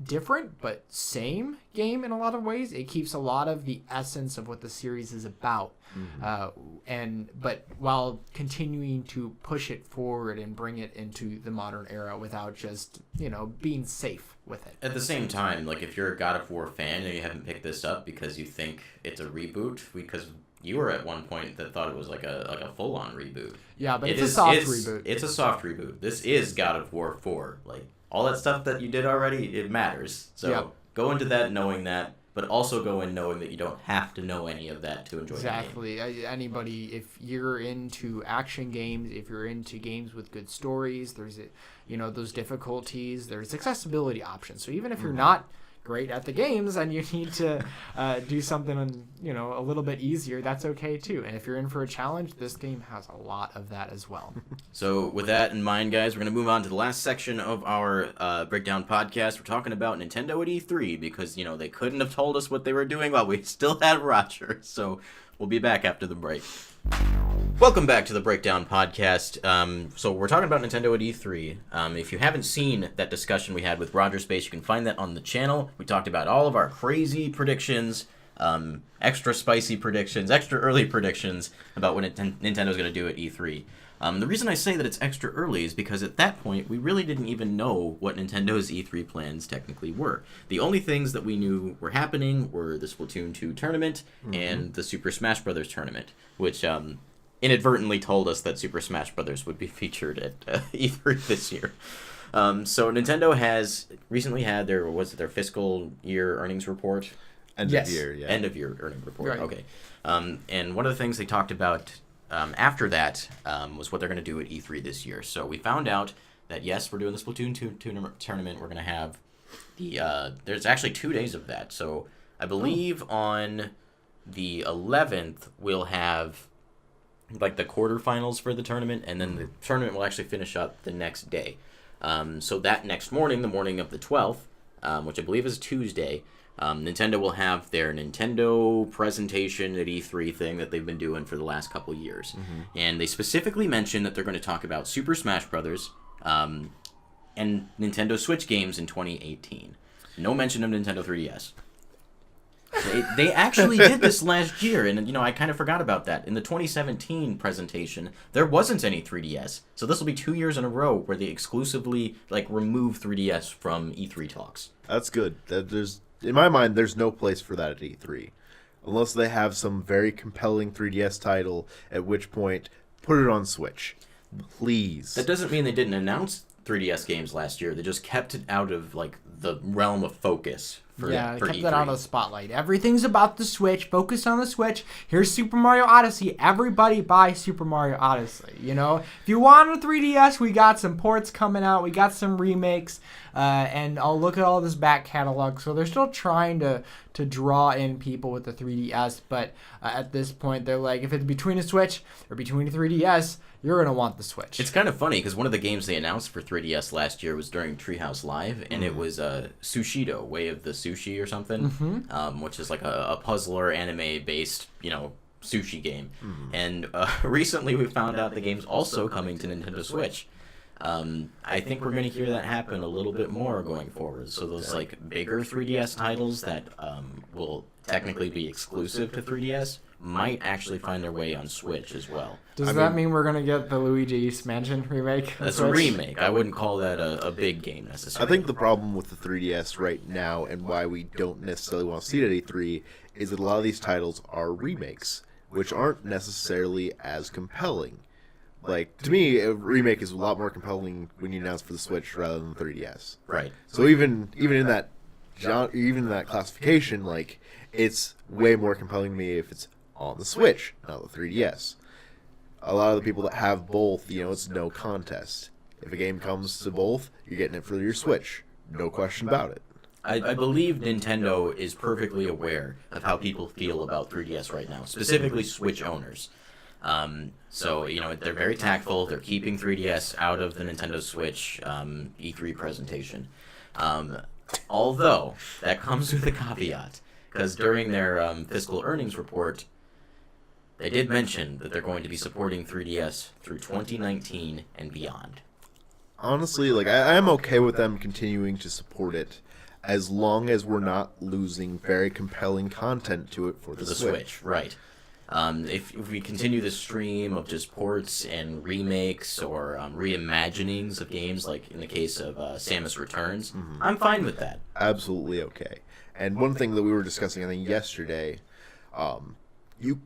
different but same game in a lot of ways. It keeps a lot of the essence of what the series is about, but while continuing to push it forward and bring it into the modern era without just being safe with it. At the same time, like if you're a God of War fan and you haven't picked this up because you think it's a reboot, because you were at one point that thought it was like a full-on reboot. Yeah, but it's a soft reboot. It's a soft reboot. This is God of War 4. Like all that stuff that you did already, it matters. So go into that knowing that, but also go in knowing that you don't have to know any of that to enjoy the game. Exactly. Anybody, if you're into action games, if you're into games with good stories, there's those difficulties, there's accessibility options. So even if you're not great at the games and you need to do something a little bit easier, that's okay too. And if you're in for a challenge, this game has a lot of that as well. So with that in mind, guys, we're going to move on to the last section of our breakdown podcast. We're talking about Nintendo at E3 because they couldn't have told us what they were doing while we still had Roger. So we'll be back after the break. Welcome back to the Breakdown Podcast. So we're talking about Nintendo at E3. If you haven't seen that discussion we had with Roger Space, you can find that on the channel. We talked about all of our crazy predictions, extra spicy predictions, extra early predictions about what Nintendo's going to do at E3. The reason I say that it's extra early is because at that point, we really didn't even know what Nintendo's E3 plans technically were. The only things that we knew were happening were the Splatoon 2 tournament and the Super Smash Bros. Tournament, which inadvertently told us that Super Smash Bros. Would be featured at E3 this year. So Nintendo has recently had their fiscal year earnings report? End of year earnings report, right. Okay. And one of the things they talked about after that was what they're going to do at E3 this year. So we found out that, yes, we're doing the Splatoon 2 tournament. We're going to have there's actually 2 days of that. So I believe on the 11th, we'll have like the quarterfinals for the tournament, and then the tournament will actually finish up the next day. So that next morning, the morning of the 12th, which I believe is Tuesday, Nintendo will have their Nintendo presentation at E3 thing that they've been doing for the last couple years. And they specifically mentioned that they're going to talk about Super Smash Bros. And Nintendo Switch games in 2018. No mention of Nintendo 3DS. They actually did this last year, and I kind of forgot about that. In the 2017 presentation, there wasn't any 3DS. So this will be 2 years in a row where they exclusively remove 3DS from E3 talks. That's good. In my mind, there's no place for that at E3. Unless they have some very compelling 3DS title, at which point, put it on Switch. Please. That doesn't mean they didn't announce 3DS games last year. They just kept it out of the realm of focus for Yeah, for kept E3. that out of the spotlight. Everything's about the Switch. Focus on the Switch. Here's Super Mario Odyssey. Everybody buy Super Mario Odyssey. You know, if you want a 3DS, we got some ports coming out. We got some remakes, and I'll look at all this back catalog. So they're still trying to draw in people with the 3DS, but at this point, they're like, if it's between a Switch or between a 3DS, you're gonna want the Switch. It's kind of funny because one of the games they announced for 3DS last year was during Treehouse Live, and it was Sushido, Way of the Sushi or something, which is like a puzzler anime-based, sushi game. And recently we found out the game's also coming to Nintendo Switch. I think we're going to hear that happen a little bit more going forward. So those like bigger 3DS titles that will technically be exclusive to 3DS might actually find their way on Switch as well. Does that mean we're gonna get the Luigi's Mansion remake? That's a remake. I wouldn't call that a big game I necessarily. think the problem with the 3DS right now and why we don't necessarily want to see it at E3 is that a lot of these titles are remakes, which aren't necessarily as compelling. Like, to me, a remake is a lot more compelling when you announce for the Switch rather than the 3DS. Right. So even in that classification, like, it's way more compelling to me if it's on the Switch, not the 3DS. A lot of the people that have both, it's no contest. If a game comes to both, you're getting it for your Switch. No question about it. I believe Nintendo is perfectly aware of how people feel about 3DS right now, specifically Switch owners. So, they're very tactful. They're keeping 3DS out of the Nintendo Switch E3 presentation. Although, that comes with a caveat, because during their fiscal earnings report, they did mention that they're going to be supporting 3DS through 2019 and beyond. Honestly, like, I'm okay with them continuing to support it as long as we're not losing very compelling content to it for the Switch. Right. If we continue this stream of just ports and remakes or reimaginings of games, like in the case of Samus Returns, I'm fine with that. Absolutely okay. And one thing that we were discussing, I think, yesterday, you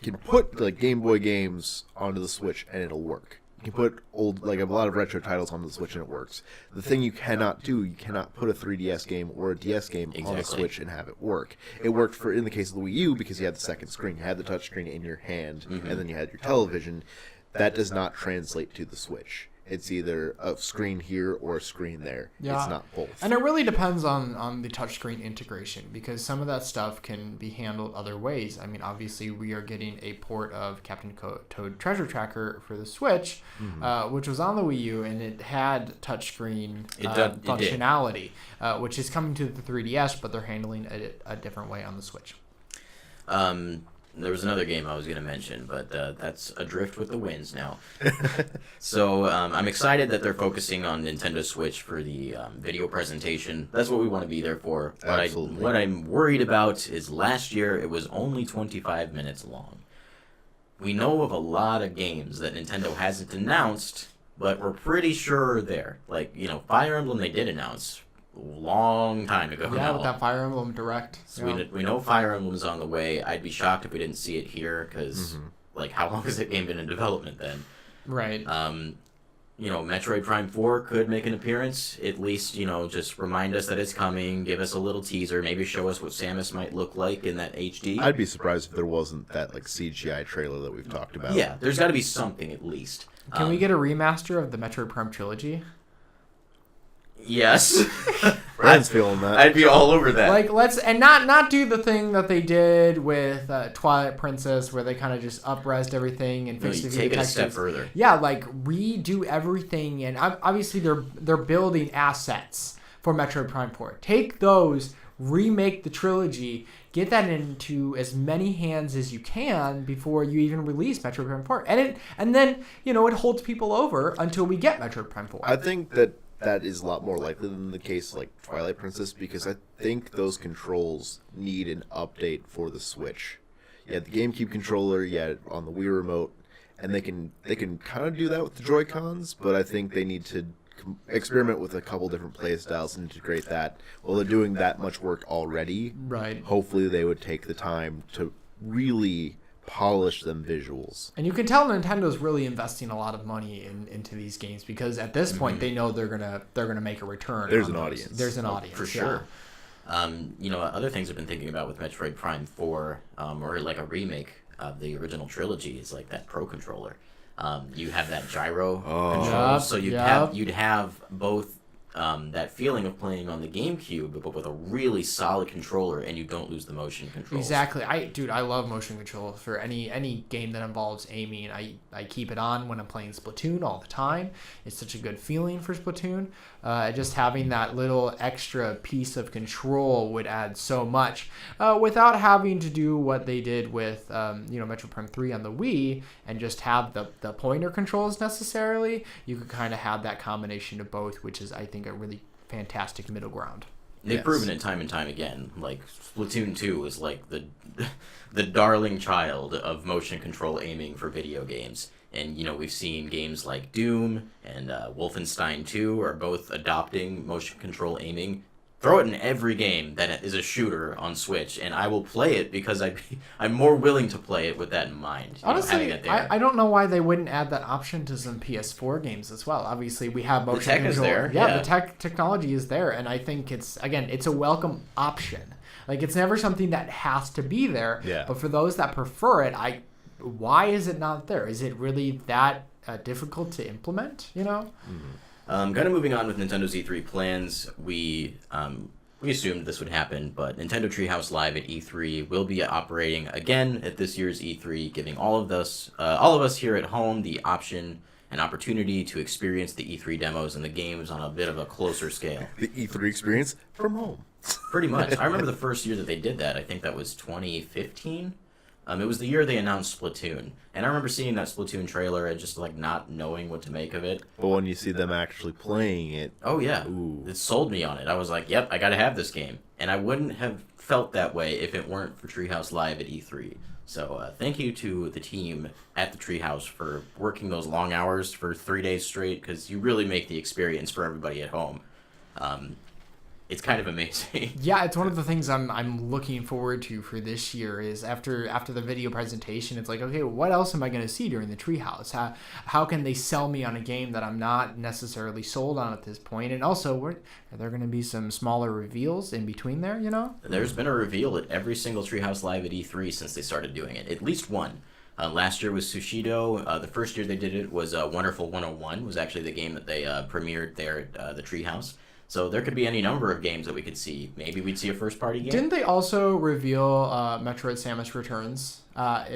can put like Game Boy games onto the Switch and it'll work. You can put a lot of retro titles onto the Switch and it works. The thing you cannot put a 3DS game or a DS game on the Switch and have it work. It worked in the case of the Wii U because you had the second screen. You had the touch screen in your hand, and then you had your television. That does not translate to the Switch. It's either a screen here or a screen there. Yeah. It's not both. And it really depends on the touchscreen integration, because some of that stuff can be handled other ways. I mean, obviously, we are getting a port of Captain Toad Treasure Tracker for the Switch, which was on the Wii U, and it had touchscreen functionality, which is coming to the 3DS, but they're handling it a different way on the Switch. There was another game I was going to mention, but that's adrift with the winds now. So I'm excited that they're focusing on Nintendo Switch for the video presentation. That's what we want to be there for. Absolutely. What I'm worried about is last year it was only 25 minutes long. We know of a lot of games that Nintendo hasn't announced, but we're pretty sure are there. Like, Fire Emblem they did announce long time ago Yeah, now. with that Fire Emblem Direct. So we know Fire Emblem's on the way. I'd be shocked if we didn't see it here, because how long has that game been in development then? Right. Metroid Prime 4 could make an appearance. At least, just remind us that it's coming, give us a little teaser, maybe show us what Samus might look like in that HD. I'd be surprised if there wasn't that CGI trailer that we've talked about. Yeah, there's got to be something at least. Can we get a remaster of the Metroid Prime trilogy? Yes. Brian's feeling that. I'd be all over that. Like, let's not do the thing that they did with Twilight Princess, where they kind of just up-resed everything and fixed the take it a step textures. further. Yeah, redo everything, and obviously they're building assets for Metroid Prime 4. Take those, remake the trilogy, get that into as many hands as you can before you even release Metroid Prime 4, and then it holds people over until we get Metroid Prime 4. I think that is a lot more likely than the case like Twilight Princess, because I think those controls need an update for the Switch. You had the GameCube controller, you had it on the Wii Remote, and they can kind of do that with the Joy-Cons, but I think they need to experiment with a couple different play styles and integrate that. Well, they're doing that much work already. Right. Hopefully they would take the time to really polish them visuals. And you can tell Nintendo's really investing a lot of money into these games because at this point they know they're gonna make a return. There's an audience. There's an audience for sure. Other things I've been thinking about with Metroid Prime 4, or like a remake of the original trilogy, is like that Pro Controller. You have that gyro control, so you'd have both that feeling of playing on the GameCube, but with a really solid controller, and you don't lose the motion controls. Exactly. I love motion control for any game that involves aiming. I keep it on when I'm playing Splatoon all the time. It's such a good feeling for Splatoon. Just having that little extra piece of control would add so much without having to do what they did with Metroid Prime 3 on the Wii and just have the pointer controls necessarily. You could kind of have that combination of both, which is, I think, a really fantastic middle ground. They've proven it time and time again. Like Splatoon 2 is like the darling child of motion control aiming for video games. And, we've seen games like Doom and Wolfenstein 2 are both adopting motion control aiming. Throw it in every game that is a shooter on Switch, and I will play it because I'm more willing to play it with that in mind. Honestly, I don't know why they wouldn't add that option to some PS4 games as well. Obviously, we have motion control. The tech is there. Yeah, the technology is there, and I think it's a welcome option. Like, it's never something that has to be there, but for those that prefer it, why is it not there? Is it really that difficult to implement, Kind of moving on with Nintendo's E3 plans, we assumed this would happen, but Nintendo Treehouse Live at E3 will be operating again at this year's E3, giving all of us here at home the option and opportunity to experience the E3 demos and the games on a bit of a closer scale. The E3 experience from home. Pretty much. I remember the first year that they did that. I think that was 2015. It was the year they announced Splatoon, and I remember seeing that Splatoon trailer and just not knowing what to make of it. But when you see them actually playing it, it sold me on it. I was like, "Yep, I gotta have this game," and I wouldn't have felt that way if it weren't for Treehouse Live at E3. So thank you to the team at the Treehouse for working those long hours for 3 days straight, because you really make the experience for everybody at home. It's kind of amazing. Yeah, it's one of the things I'm looking forward to for this year is after the video presentation, it's like, okay, what else am I going to see during the Treehouse? How can they sell me on a game that I'm not necessarily sold on at this point? And also, are there going to be some smaller reveals in between there, There's been a reveal at every single Treehouse Live at E3 since they started doing it. At least one. Last year was Sushido. The first year they did it was Wonderful 101, was actually the game that they premiered there at the Treehouse. So there could be any number of games that we could see. Maybe we'd see a first-party game. Didn't they also reveal Metroid Samus Returns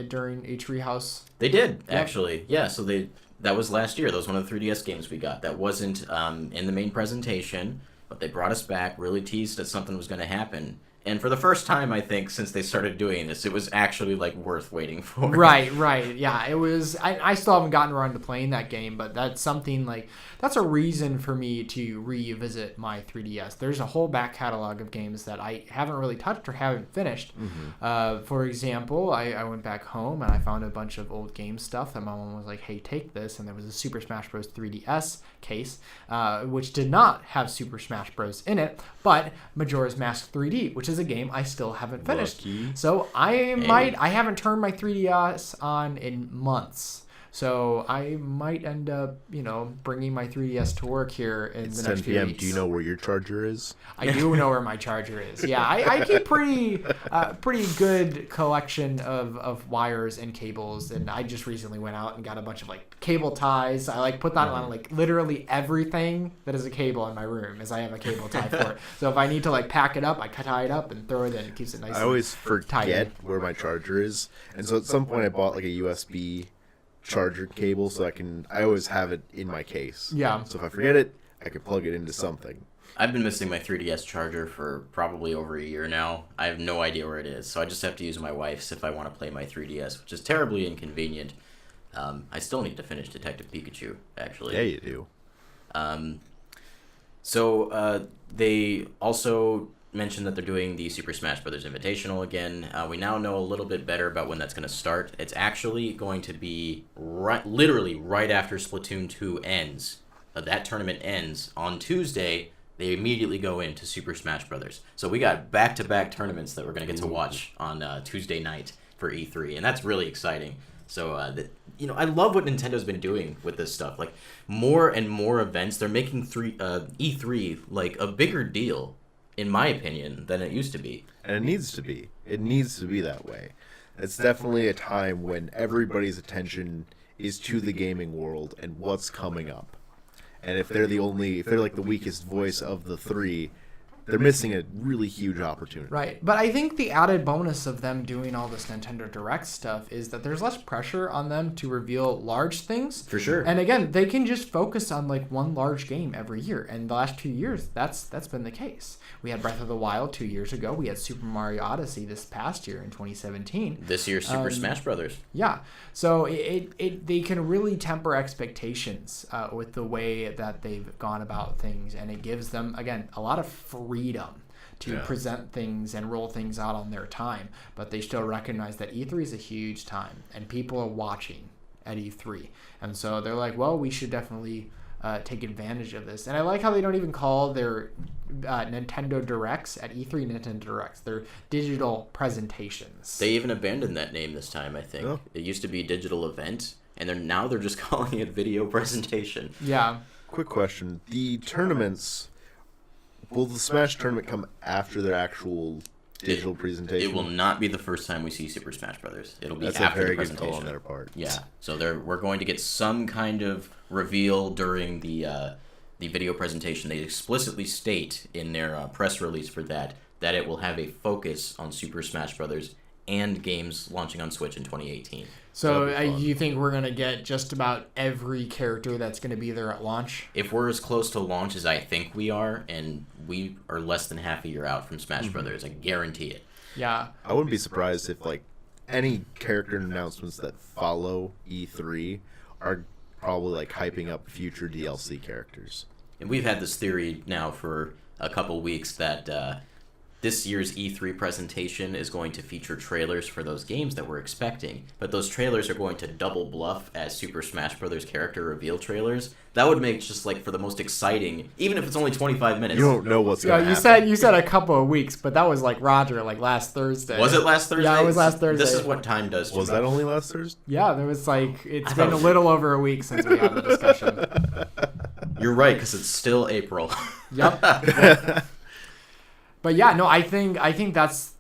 during a Treehouse? They did, actually. Yeah, so that was last year. That was one of the 3DS games we got. That wasn't in the main presentation, but they brought us back, really teased that something was going to happen. And for the first time, I think, since they started doing this, it was actually, worth waiting for. Right. Yeah, it was... I still haven't gotten around to playing that game, but that's something, that's a reason for me to revisit my 3DS. There's a whole back catalog of games that I haven't really touched or haven't finished. Mm-hmm. For example, I went back home and I found a bunch of old game stuff that my mom was like, hey, take this. And there was a Super Smash Bros. 3DS case, which did not have Super Smash Bros. In it, but Majora's Mask 3D, which is a game I still haven't finished. Lucky. So I haven't turned my 3DS on in months. So I might end up, bringing my 3DS to work here in the next few weeks. Do you know where your charger is? I do know where my charger is. Yeah, I keep pretty good collection of wires and cables, and I just recently went out and got a bunch of cable ties. I put that on literally everything that is a cable in my room, as I have a cable tie for it. So if I need to I tie it up and throw it in. It keeps it nice. I always forget tidy. where my charger is, and so at some point I bought a USB charger cable so I always have it in my case. Yeah. So if I forget it, I can plug it into something. I've been missing my 3DS charger for probably over a year now. I have no idea where it is, so I just have to use my wife's if I want to play my 3DS, which is terribly inconvenient. I still need to finish Detective Pikachu, actually. Yeah, you do. So they also mentioned that they're doing the Super Smash Bros. Invitational again. We now know a little bit better about when that's going to start. It's actually going to be literally right after Splatoon 2 ends. That tournament ends on Tuesday. They immediately go into Super Smash Bros. So we got back-to-back tournaments that we're going to get to watch on Tuesday night for E3, and that's really exciting. So, I love what Nintendo's been doing with this stuff. Like, more and more events, they're making E3 like a bigger deal, in my opinion, than it used to be. And it needs to be. It needs to be that way. It's definitely a time when everybody's attention is to the gaming world and what's coming up. And if they're like the weakest voice of the three, they're missing a really huge opportunity. Right. But I think the added bonus of them doing all this Nintendo Direct stuff is that there's less pressure on them to reveal large things. For sure. And again, they can just focus on like one large game every year. And the last 2 years, that's been the case. We had Breath of the Wild 2 years ago. We had Super Mario Odyssey this past year in 2017. This year's Super Smash Brothers. Yeah. So they can really temper expectations with the way that they've gone about things. And it gives them, again, a lot of freedom to present things and roll things out on their time. But they still recognize that E3 is a huge time. And people are watching at E3. And so they're like, well, we should definitely take advantage of this. And I like how they don't even call their Nintendo Directs at E3 Nintendo Directs. They're digital presentations. They even abandoned that name this time, I think. Oh. It used to be digital event, and now they're just calling it video presentation. Yeah. Quick question. The tournaments, will the Smash tournament come after their actual digital presentation? It will not be the first time we see Super Smash Brothers. It'll be after a very the presentation. good call on their part. Yeah. So we're going to get some kind of reveal during the video presentation. They explicitly state in their press release for that it will have a focus on Super Smash Brothers and games launching on Switch in 2018. So you think we're going to get just about every character that's going to be there at launch? If we're as close to launch as I think we are, and we are less than half a year out from Smash Brothers, I guarantee it. Yeah. I wouldn't be surprised if like any character announcements that follow E3 are probably like hyping up future DLC characters. And we've had this theory now for a couple weeks that this year's E3 presentation is going to feature trailers for those games that we're expecting, but those trailers are going to double bluff as Super Smash Brothers character reveal trailers. That would make just like for the most exciting, even if it's only 25 minutes. You don't know what's going to happen. You said a couple of weeks, but that was like Roger, like last Thursday. Was it last Thursday? Yeah, it was last Thursday. This is what time does to Was me. that only last Thursday? Yeah, there was like, it's been a little over a week since we had the discussion. You're right, because it's still April. Yep. But yeah, no, I think that's.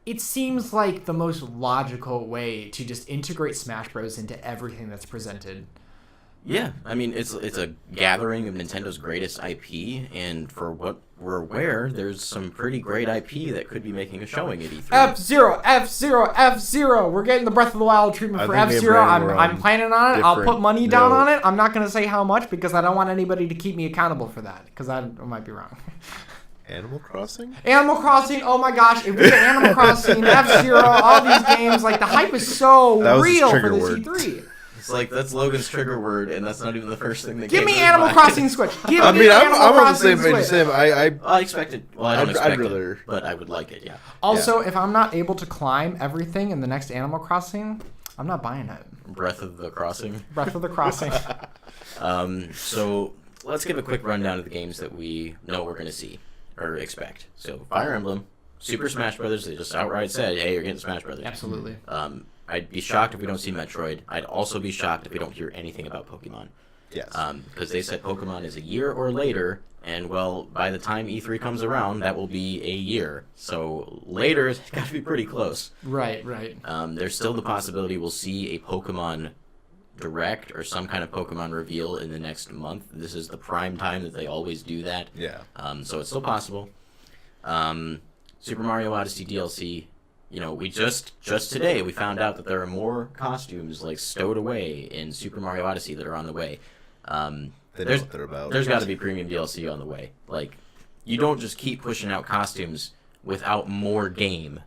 It seems like the most logical way to just integrate Smash Bros. Into everything that's presented. Yeah, I mean it's a gathering of Nintendo's greatest IP, and for what we're aware, there's some pretty great IP that could be making a showing at E3. F-Zero. We're getting the Breath of the Wild treatment for F-Zero. I'm planning on it. I'll put money down on it. I'm not going to say how much because I don't want anybody to keep me accountable for that because I might be wrong. Animal Crossing? Animal Crossing, oh my gosh, if we get Animal Crossing, F-Zero, all these games, like the hype is so real for this E3. It's like, that's Logan's trigger word, and that's not even the first thing that Give me Animal Crossing Switch. I'm on the same page. Same. I expect it. Well, I don't expect rather, it, but I would like it, yeah. Also, if I'm not able to climb everything in the next Animal Crossing, I'm not buying it. Breath of the Crossing. So, let's give a quick rundown of the games that we know we're going to see. Or expect. So, Fire Emblem, Super Smash Brothers, they just outright said, hey, you're getting Smash Brothers. Absolutely. I'd be shocked if we don't see Metroid. I'd also be shocked if we don't hear anything about Pokemon. Yes. Because they said Pokemon is a year or later, and, well, by the time E3 comes around, that will be a year. So, later has got to be pretty close. Right. There's still the possibility we'll see a Pokemon Direct or some kind of Pokemon reveal in the next month. This is the prime time that they always do that. Yeah. So it's still possible. Super Mario Odyssey DLC. You know, we just today we found out that there are more costumes like stowed away in Super Mario Odyssey that are on the way. They know what they're about. There's got to be premium DLC on the way. Like, you don't just keep pushing out costumes without more game.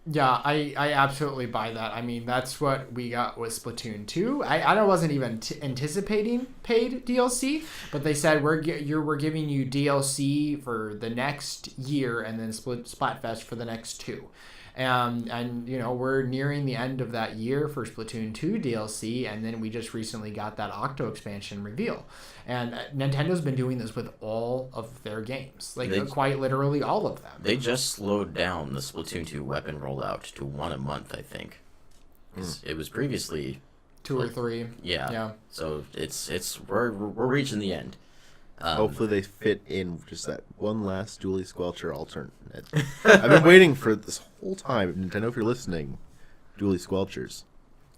Yeah, I absolutely buy that. I mean, that's what we got with Splatoon 2. I wasn't even anticipating paid DLC, but they said we're giving you DLC for the next year and then Splatfest for the next 2. And we're nearing the end of that year for Splatoon 2 DLC, and then we just recently got that Octo expansion reveal. And Nintendo's been doing this with all of their games, quite literally all of them. They just slowed down the Splatoon 2 weapon rollout to 1 a month, I think. It was previously 2 or 3. Yeah. So we're reaching the end. Hopefully they fit in just that one last Dually Squelcher alternate. I've been waiting for this whole time. Nintendo, if you're listening, Dually Squelchers.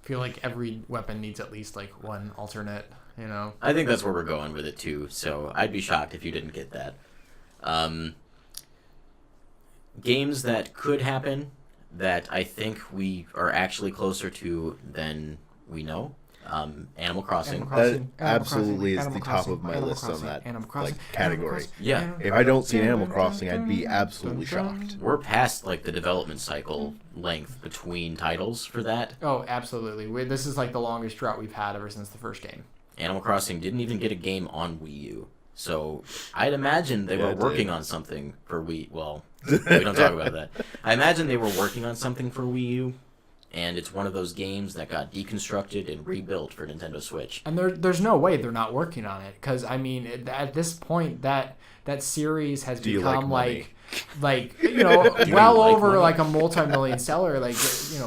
I feel like every weapon needs at least one alternate, I think that's where we're going with it too, so I'd be shocked if you didn't get that. Games that could happen that I think we are actually closer to than we know. Animal Crossing. That absolutely is the top of my list on that category. Yeah. If I don't see Animal Crossing, I'd be absolutely shocked. We're past the development cycle length between titles for that. Oh, absolutely. This is the longest drought we've had ever since the first game. Animal Crossing didn't even get a game on Wii U. So I'd imagine they were working on something for Wii. Well, we don't talk about that. I imagine they were working on something for Wii U. And it's one of those games that got deconstructed and rebuilt for Nintendo Switch. And there's no way they're not working on it, because at this point that series has become well over a multi-million seller.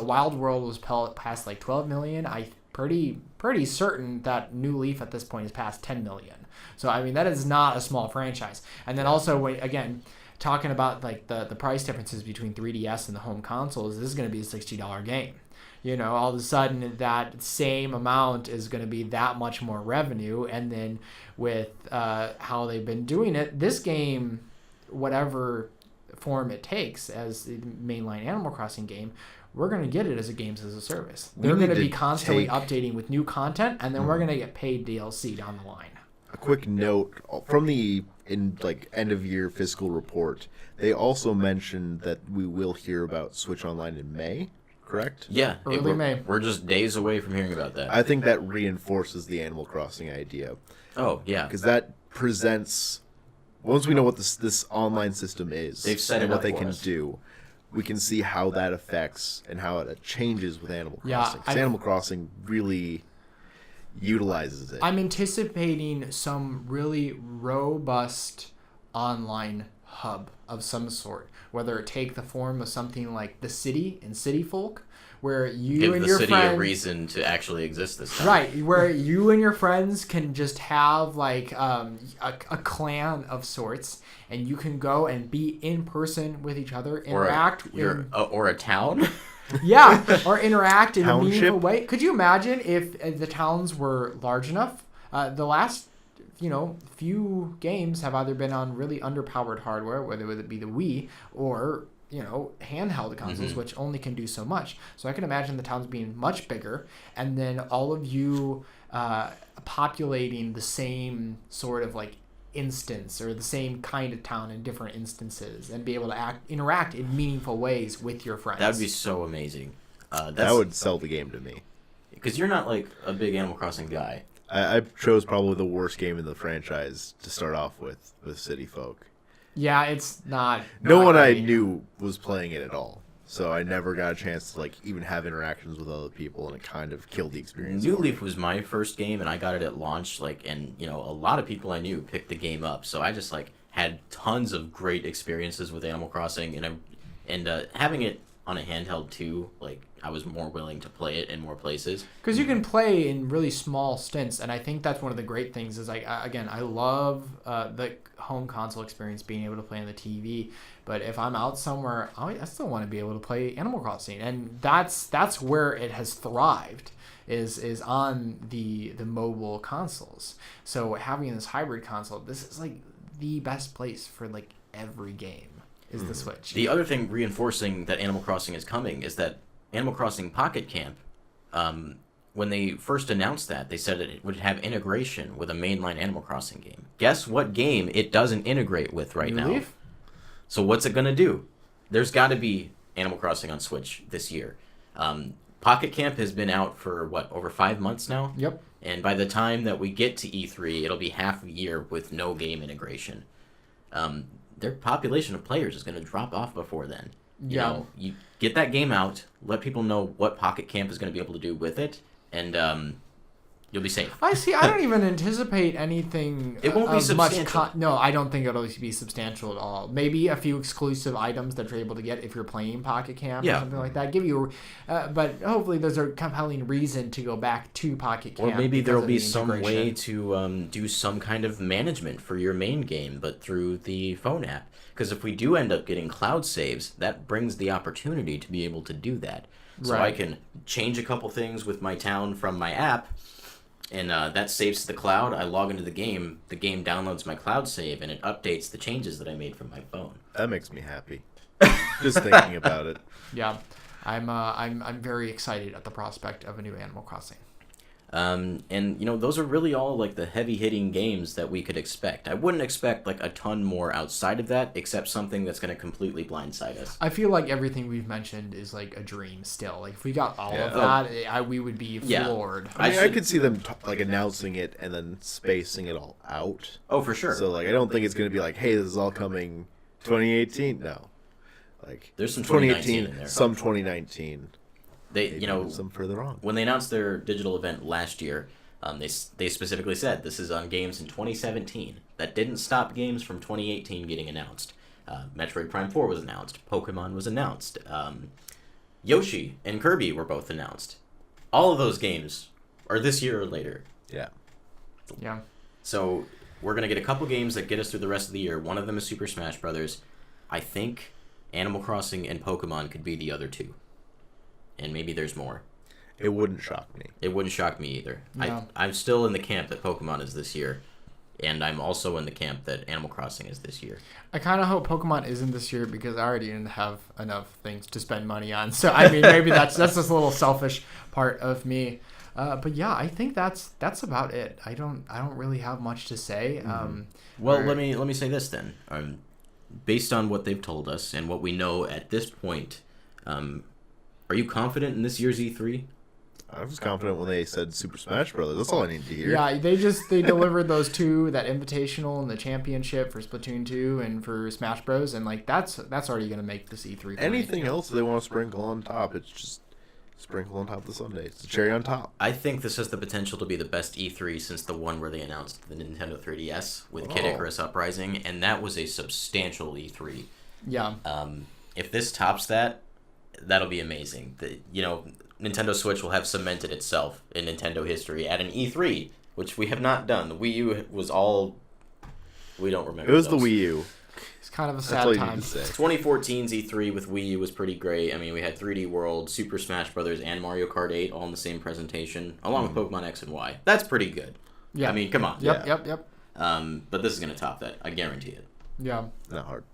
Wild World was past 12 million. I pretty certain that New Leaf at this point is past 10 million. So that is not a small franchise. And then also again, talking about the price differences between 3DS and the home consoles, this is going to be a $60 game. All of a sudden that same amount is going to be that much more revenue. And then with how they've been doing it, this game, whatever form it takes as the mainline Animal Crossing game, we're going to get it as a games as a service. They're going to be constantly updating with new content, and then we're going to get paid DLC down the line. A quick note from the end of year fiscal report, they also mentioned that we will hear about Switch Online in May, correct? Yeah, early May. We're just days away from hearing about that. I think that reinforces the Animal Crossing idea. Oh, yeah. Because that presents, once we know what this online system is, they've set and it what up they for can us. do, we can see how that affects and how it changes with Animal Crossing. Yeah, Animal Crossing really utilizes it. I'm anticipating some really robust online hub of some sort, whether it take the form of something like the city in City Folk, where you Give and the your city friends, a reason to actually exist this time. right, where you and your friends can just have a clan of sorts, and you can go and be in person with each other, interact or a town. Yeah, or interact in a Township? meaningful way. Could you imagine if the towns were large enough? The last, few games have either been on really underpowered hardware, whether it be the Wii or, handheld consoles, which only can do so much. So I can imagine the towns being much bigger, and then all of you populating the same sort of instance or the same kind of town in different instances, and be able to interact in meaningful ways with your friends. That would be so amazing. That would sell the game to me. Because you're not a big Animal Crossing guy. I chose probably the worst game in the franchise to start off with City Folk. Yeah, it's not. No one great. I knew was playing it at all. So I never got a chance to even have interactions with other people, and it kind of killed the experience. New Leaf was my first game, and I got it at launch. And a lot of people I knew picked the game up, so I just had tons of great experiences with Animal Crossing, and having it on a handheld too. I was more willing to play it in more places because you can play in really small stints, and I think that's one of the great things. Is I love the home console experience, being able to play on the TV. But if I'm out somewhere, I still want to be able to play Animal Crossing, and that's where it has thrived, is on the mobile consoles. So having this hybrid console, this is the best place for every game is the Switch. The other thing reinforcing that Animal Crossing is coming is that Animal Crossing Pocket Camp, when they first announced that, they said it would have integration with a mainline Animal Crossing game. Guess what game it doesn't integrate with right now? Leaf? So what's it going to do? There's got to be Animal Crossing on Switch this year. Pocket Camp has been out for, over 5 months now? Yep. And by the time that we get to E3, it'll be half a year with no game integration. Their population of players is going to drop off before then. You know, you get that game out, let people know what Pocket Camp is going to be able to do with it, and you'll be safe. I see. I don't even anticipate anything. It won't be substantial. No, I don't think it'll be substantial at all. Maybe a few exclusive items that you're able to get if you're playing Pocket Camp or something like that. Give you, but hopefully there's a compelling reason to go back to Pocket Camp. Or maybe there'll be some way to do some kind of management for your main game, but through the phone app. Because if we do end up getting cloud saves, that brings the opportunity to be able to do that. So I can change a couple things with my town from my app, and that saves to the cloud. I log into the game downloads my cloud save, and it updates the changes that I made from my phone. That makes me happy. Just thinking about it. Yeah, I'm very excited at the prospect of a new Animal Crossing. And you know, those are really all like the heavy hitting games that we could expect. I wouldn't expect like a ton more outside of that, except something that's going to completely blindside us. I feel like everything we've mentioned is like a dream still. Like if we got all of that, we would be floored. I mean, I could see them like announcing it and then spacing it all out. Oh, for sure. So like, I don't think it's going to be like, hey, this is all coming 2018. No, like there's some 2019 in there. Some 2019. They, you know, some further on. When they announced their digital event last year, they specifically said this is on games in 2017. That didn't stop games from 2018 getting announced. Metroid Prime 4 was announced. Pokemon was announced. Yoshi and Kirby were both announced. All of those games are this year or later. Yeah. Yeah. So we're going to get a couple games that get us through the rest of the year. One of them is Super Smash Brothers. I think Animal Crossing and Pokemon could be the other two. And maybe there's more. It wouldn't shock me. It wouldn't shock me either. No. I'm still in the camp that Pokemon is this year. And I'm also in the camp that Animal Crossing is this year. I kind of hope Pokemon isn't this year because I already didn't have enough things to spend money on. So, I mean, maybe that's just a little selfish part of me. But yeah, I think that's about it. I don't really have much to say. Well, let me say this then. Based on what they've told us and what we know at this point, are you confident in this year's E3? I was confident when they said Super Smash Brothers. That's all I need to hear. Yeah, they delivered those two, that Invitational and the Championship for Splatoon 2 and for Smash Bros. And like that's already gonna make this E3. Anything else they want to sprinkle on top, it's just sprinkle on top of the sundae. It's the cherry on top. I think this has the potential to be the best E3 since the one where they announced the Nintendo 3DS with Kid Icarus Uprising, and that was a substantial E3. Yeah. If this tops that, that'll be amazing. Nintendo Switch will have cemented itself in Nintendo history at an E3, which we have not done. The Wii U was all... We don't remember. It was those. the Wii U. It's kind of a That's sad all you time. need to say. 2014's E3 with Wii U was pretty great. I mean, we had 3D World, Super Smash Brothers, and Mario Kart 8 all in the same presentation, along with Pokemon X and Y. That's pretty good. Yeah. I mean, come on. Yep. But this is going to top that. I guarantee it. Yeah. Not hard.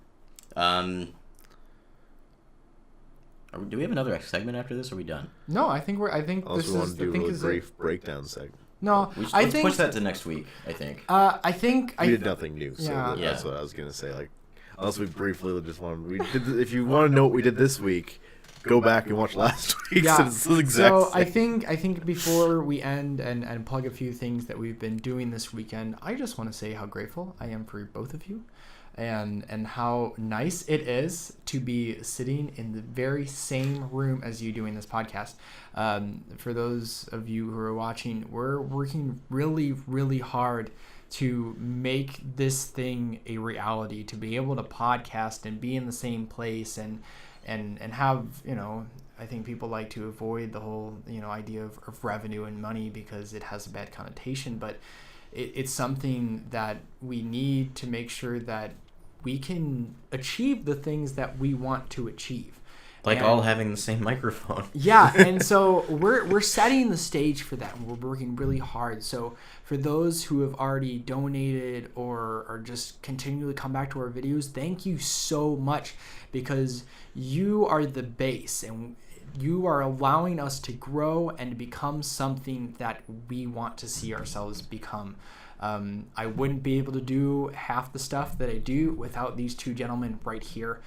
Do we have another segment after this? Or are we done? No, I think Unless this we want is to do a think really is brief breakdown segment. No, Let's I think push that to next week, I think. I We did nothing new, so Yeah. that's what I was gonna say. Like, unless we briefly just wanted, if you want to know what we did this week, go back and watch last week's. Yeah. It's the exact So I same. think before we end and plug a few things that we've been doing this weekend, I just want to say how grateful I am for both of you, and how nice it is to be sitting in the very same room as you doing this podcast. For those of you who are watching, we're working really, really hard to make this thing a reality, to be able to podcast and be in the same place and have, I think people like to avoid the whole, idea of revenue and money because it has a bad connotation, but it's something that we need to make sure that we can achieve the things that we want to achieve. Like all having the same microphone. Yeah, and so we're setting the stage for that, and we're working really hard. So for those who have already donated or just continually come back to our videos, thank you so much, because you are the base, and you are allowing us to grow and to become something that we want to see ourselves become. I wouldn't be able to do half the stuff that I do without these two gentlemen right here.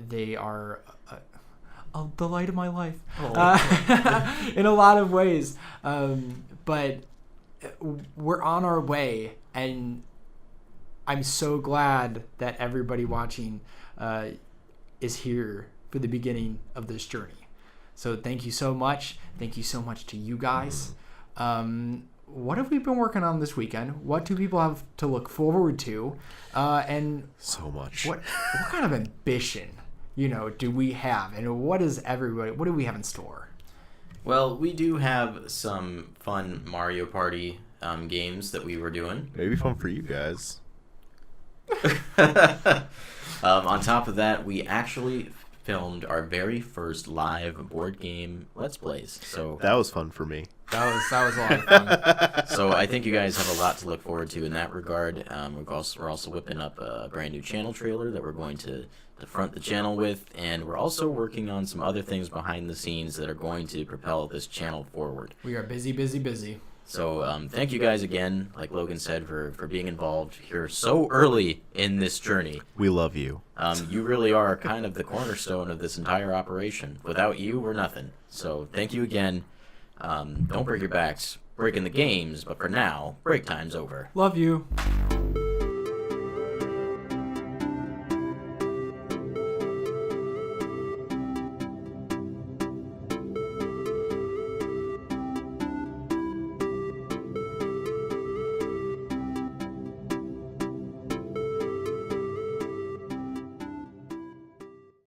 They are the light of my life in a lot of ways. But we're on our way, and I'm so glad that everybody watching is here for the beginning of this journey. So thank you so much. Thank you so much to you guys. What have we been working on this weekend? What do people have to look forward to? And So much. what kind of ambition, do we have? And what do we have in store? Well, we do have some fun Mario Party games that we were doing. Maybe fun for you guys. On top of that, we actually filmed our very first live board game Let's Plays. So That was fun for me. That was a lot of fun. So I think you guys have a lot to look forward to in that regard. We're also whipping up a brand new channel trailer that we're going to front the channel with, and we're also working on some other things behind the scenes that are going to propel this channel forward. We are busy, busy, busy. So thank you guys again, like Logan said, for being involved here so early in this journey. We love you. You really are kind of the cornerstone of this entire operation. Without you, we're nothing. So thank you again. Don't break your backs breaking the games, but for now, break time's over. Love you.